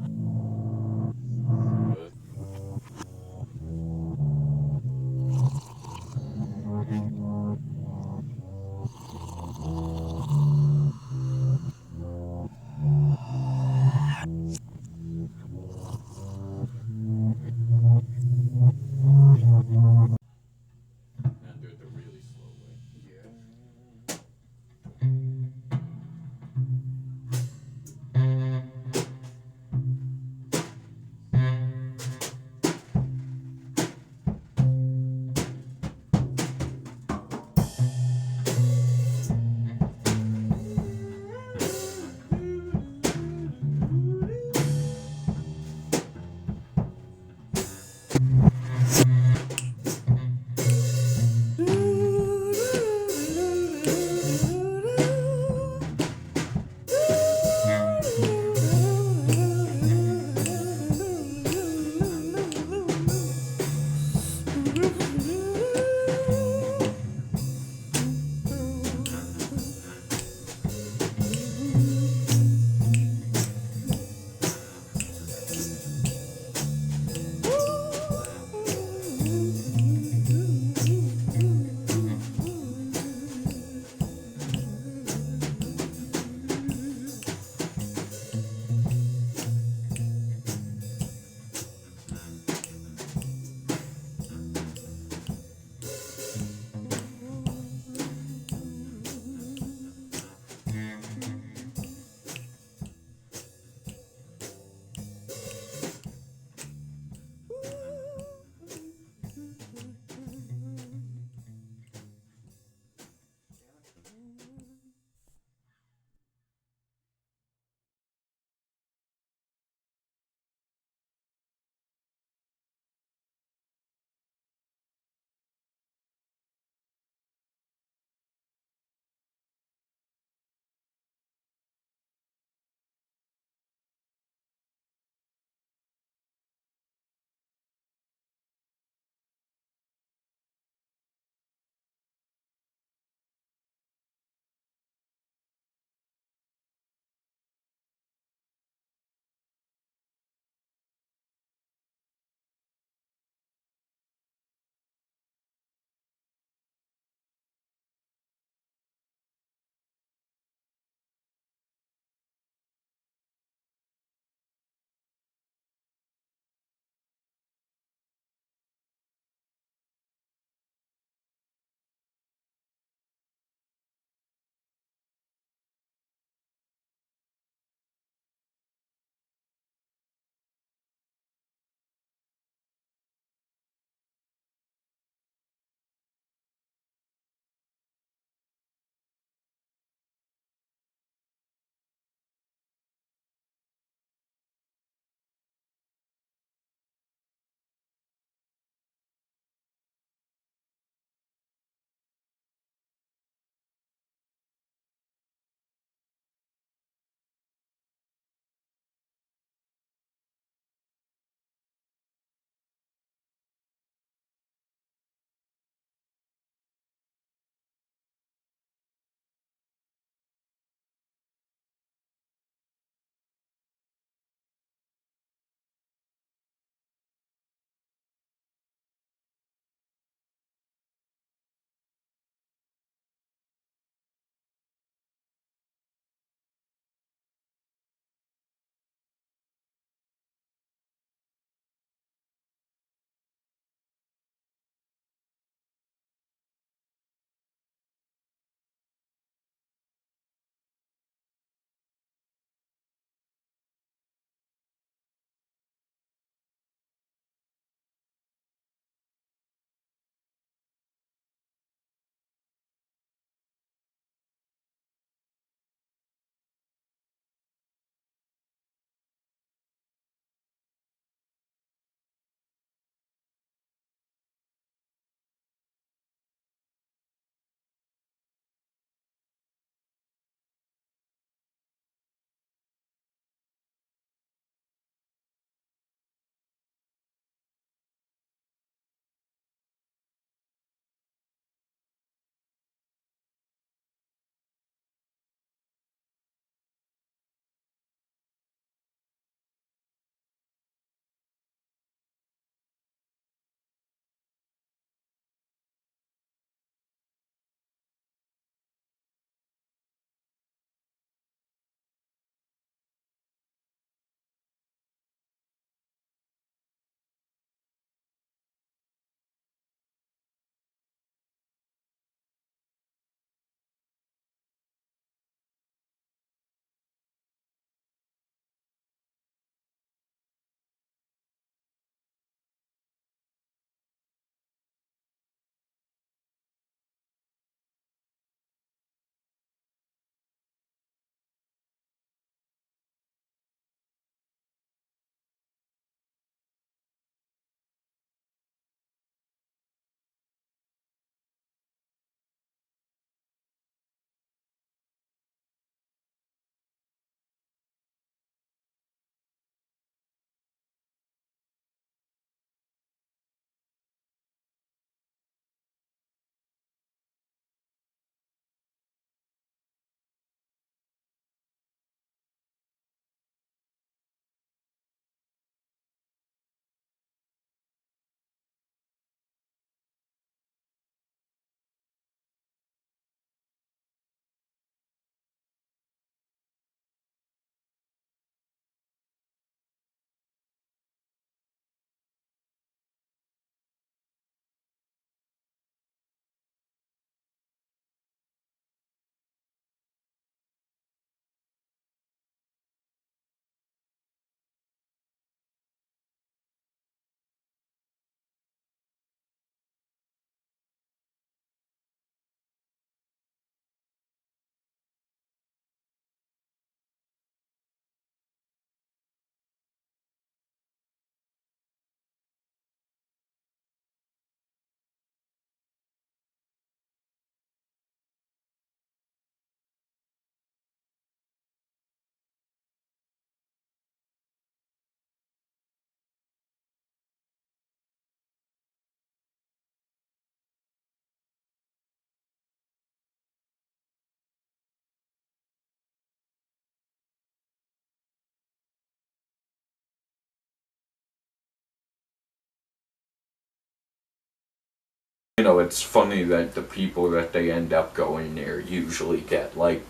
You know, it's funny that the people that they end up going near usually get, like,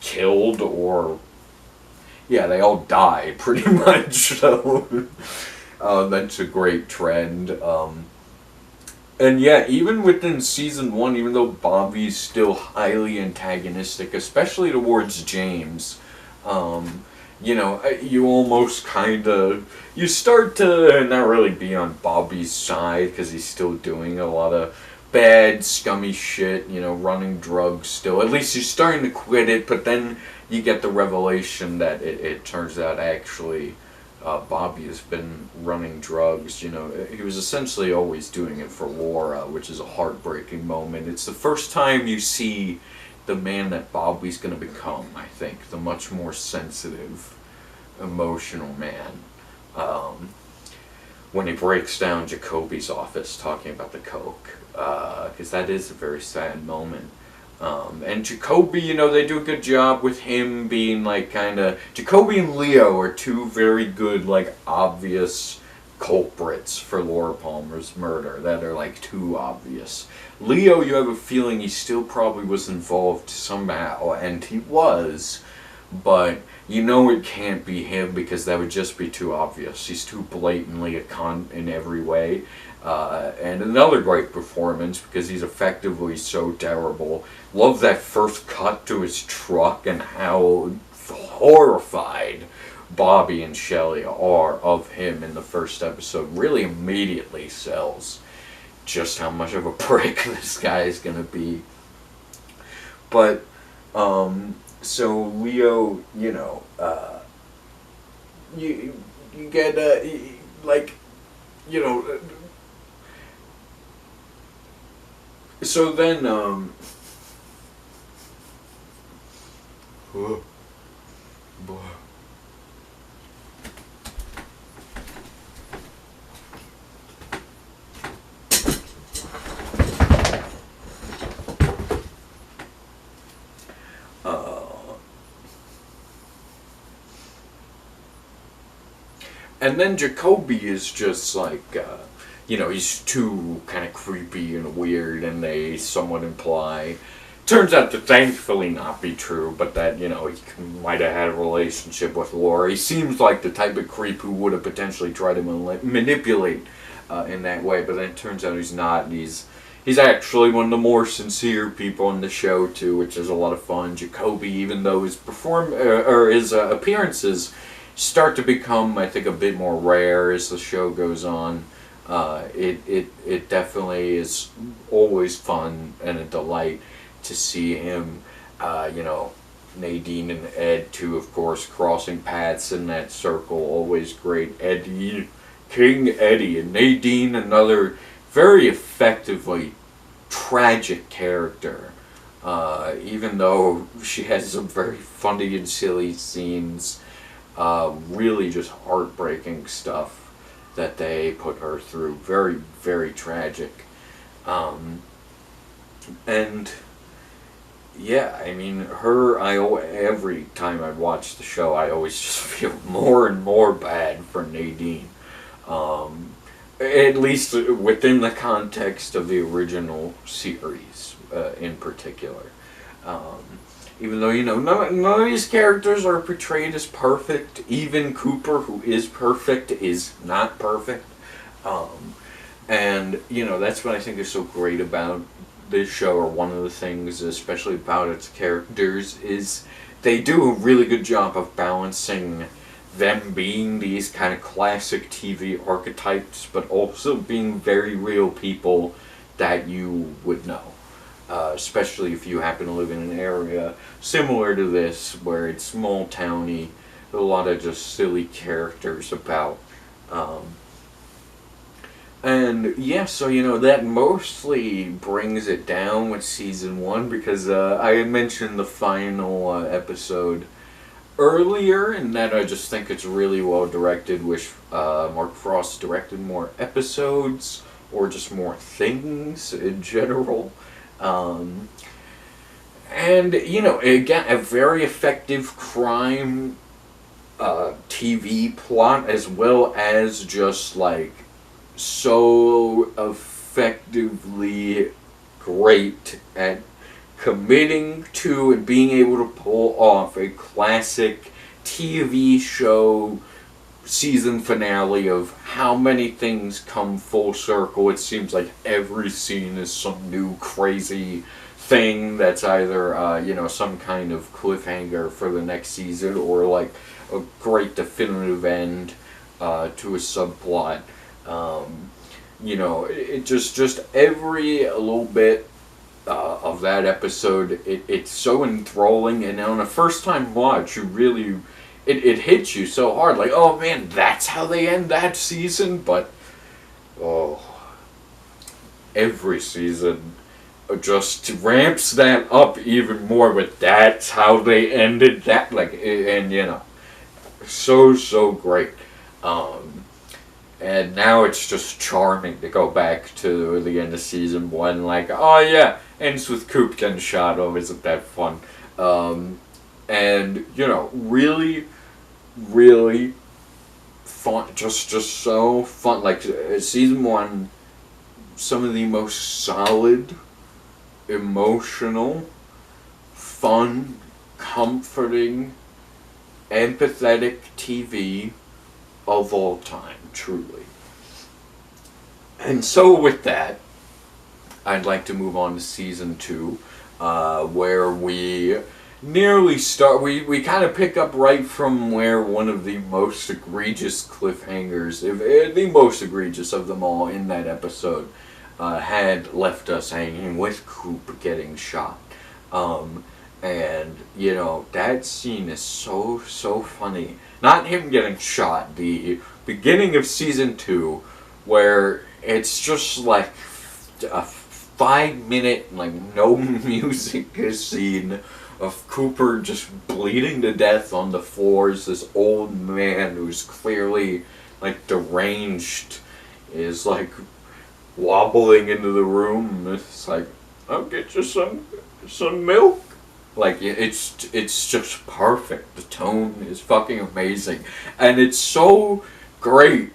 killed or... Yeah, they all die, pretty much, so... that's a great trend. And yeah, even within season 1, even though Bobby's still highly antagonistic, especially towards James, you know, you almost kind of... You start to not really be on Bobby's side, because he's still doing a lot of bad, scummy shit, you know, running drugs still. At least he's starting to quit it, but then you get the revelation that it turns out actually... Bobby has been running drugs, you know. He was essentially always doing it for Laura, which is a heartbreaking moment. It's the first time you see the man that Bobby's going to become, I think. The much more sensitive, emotional man. When he breaks down Jacoby's office talking about the coke. Because that is a very sad moment. And Jacoby, you know, they do a good job with him being, like, kind of... Jacoby and Leo are two very good, like, obvious culprits for Laura Palmer's murder that are, like, too obvious. Leo, you have a feeling he still probably was involved somehow, and he was, but you know it can't be him because that would just be too obvious. He's too blatantly a con in every way. And another great performance because he's effectively so terrible. Love that first cut to his truck and how horrified Bobby and Shelley are of him in the first episode. Really immediately sells just how much of a prick this guy is gonna be. But, so Leo, you know, you get, like, you know, so then, oh, boy. And then Jacoby is just like, you know, he's too kind of creepy and weird, and they somewhat imply. Turns out to thankfully not be true, but that, you know, he might have had a relationship with Laura. He seems like the type of creep who would have potentially tried to manipulate in that way, but then it turns out he's not, and he's actually one of the more sincere people in the show, too, which is a lot of fun. Jacoby, even though his his appearances start to become, I think, a bit more rare as the show goes on. It definitely is always fun and a delight to see him, you know, Nadine and Ed too, of course, crossing paths in that circle, always great. Eddie, King Eddie, and Nadine, another very effectively tragic character, even though she has some very funny and silly scenes. Really just heartbreaking stuff that they put her through. Very, very tragic. And yeah, I mean, every time I watch the show, I always just feel more and more bad for Nadine. At least within the context of the original series, in particular. Even though, you know, none of these characters are portrayed as perfect. Even Cooper, who is perfect, is not perfect. And, you know, that's what I think is so great about this show, or one of the things, especially about its characters, is they do a really good job of balancing them being these kind of classic TV archetypes, but also being very real people that you would know. Especially if you happen to live in an area similar to this, where it's small towny, a lot of just silly characters about. And yeah, so, you know, that mostly brings it down with season 1, because I had mentioned the final episode earlier, and that I just think it's really well directed. Wish Mark Frost directed more episodes, or just more things in general. And, you know, again, a very effective crime TV plot, as well as just, like, so effectively great at committing to and being able to pull off a classic TV show season finale of how many things come full circle. It seems like every scene is some new crazy thing that's either some kind of cliffhanger for the next season or like a great definitive end to a subplot. It just every little bit of that episode, it's so enthralling, and on a first time watch, you really it hits you so hard, like, oh man, that's how they end that season. But every season just ramps that up even more with that's how they ended that, like, and so great. And now it's just charming to go back to the end of season 1, like, oh yeah, ends with Coop getting shot, oh isn't that fun. And really fun, just so fun. Like, season 1, some of the most solid, emotional, fun, comforting, empathetic TV of all time, truly. And so with that, I'd like to move on to season 2, where we nearly start, we kind of pick up right from where one of the most egregious cliffhangers, the most egregious of them all in that episode, had left us hanging, with Coop getting shot. And that scene is so funny. Not him getting shot, the beginning of season 2, where it's just like a 5-minute, like, no music scene of Cooper just bleeding to death on the floors. This old man who's clearly, like, deranged is, like, wobbling into the room. It's like, I'll get you some milk. Like, it's just perfect. The tone is fucking amazing. And it's so great,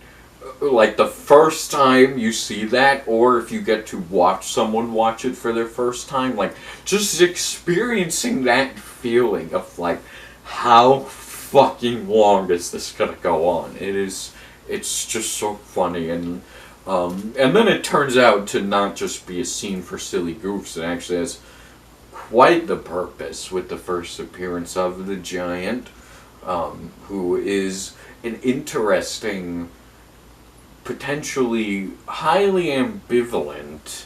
like, the first time you see that, or if you get to watch someone watch it for their first time, like, just experiencing that feeling of, like, how fucking long is this gonna go on? It's just so funny. And then it turns out to not just be a scene for silly goofs. It actually has quite the purpose, with the first appearance of the Giant, who is an interesting, potentially highly ambivalent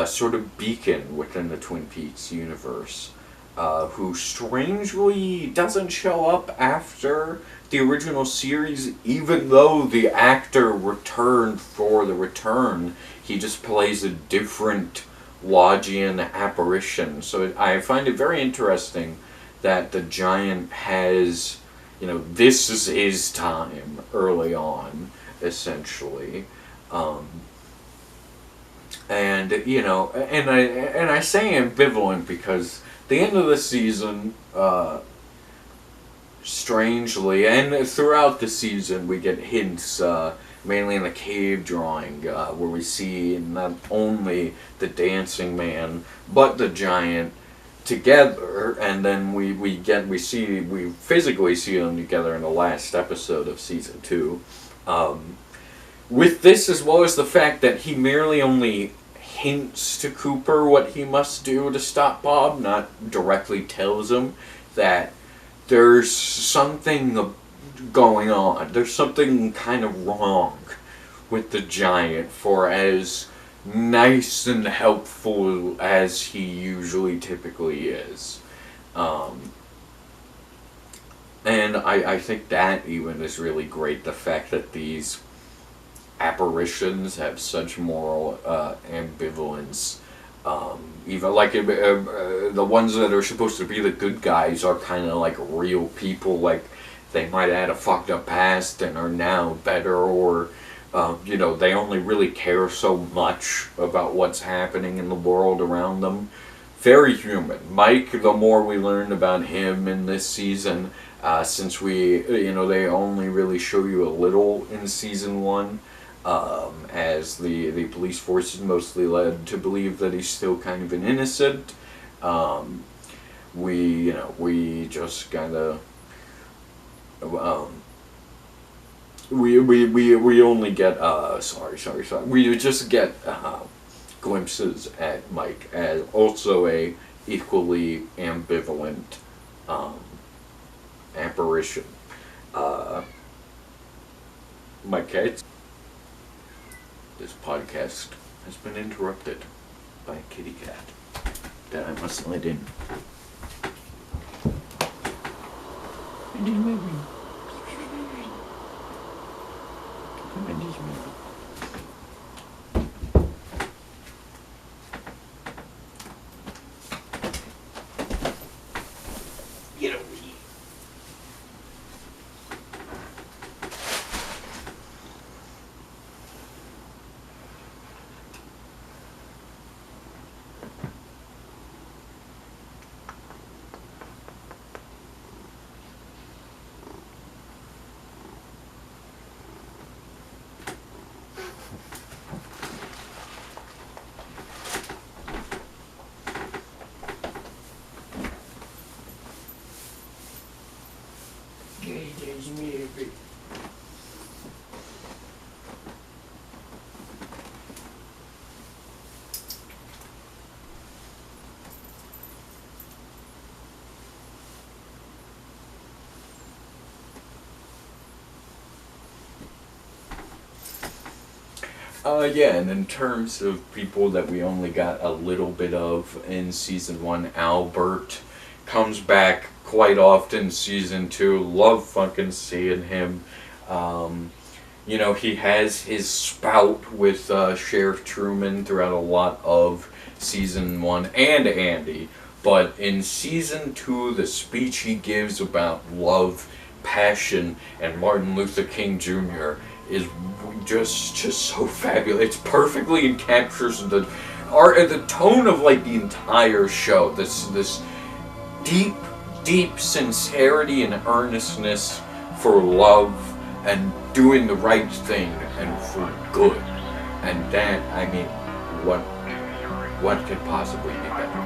sort of beacon within the Twin Peaks universe, who strangely doesn't show up after the original series, even though the actor returned for the return. He just plays a different Logian apparition. So I find it very interesting that the Giant has, this is his time early on, essentially. And I say ambivalent because the end of the season, strangely, and throughout the season, we get hints, mainly in the cave drawing, where we see not only the dancing man but the Giant together, and then we physically see them together in the last episode of season 2. With this, as well as the fact that he merely only hints to Cooper what he must do to stop Bob, not directly tells him that there's something going on. There's something kind of wrong with the Giant, for as nice and helpful as he usually typically is. And I think that even is really great, the fact that these apparitions have such moral ambivalence. Even like the ones that are supposed to be the good guys are kind of like real people, like they might have had a fucked up past and are now better, or they only really care so much about what's happening in the world around them. Very human. Mike, the more we learn about him in this season, since they only really show you a little in season 1, as the police force is mostly led to believe that he's still kind of an innocent. We just kind of we only get we just get glimpses at Mike as also a equally ambivalent apparition. My cats. This podcast has been interrupted by a kitty cat that I must let in. And he's moving. And he's moving. Get over here. There's moving. Yeah, and in terms of people that we only got a little bit of in season 1, Albert comes back quite often. Season 2, love fucking seeing him. He has his spout with Sheriff Truman throughout a lot of season 1 and Andy. But in season 2, the speech he gives about love, passion, and Martin Luther King Jr. is just so fabulous. It perfectly encaptures the tone of like the entire show. This deep sincerity and earnestness for love and doing the right thing and for good. And that, I mean, what could possibly be better?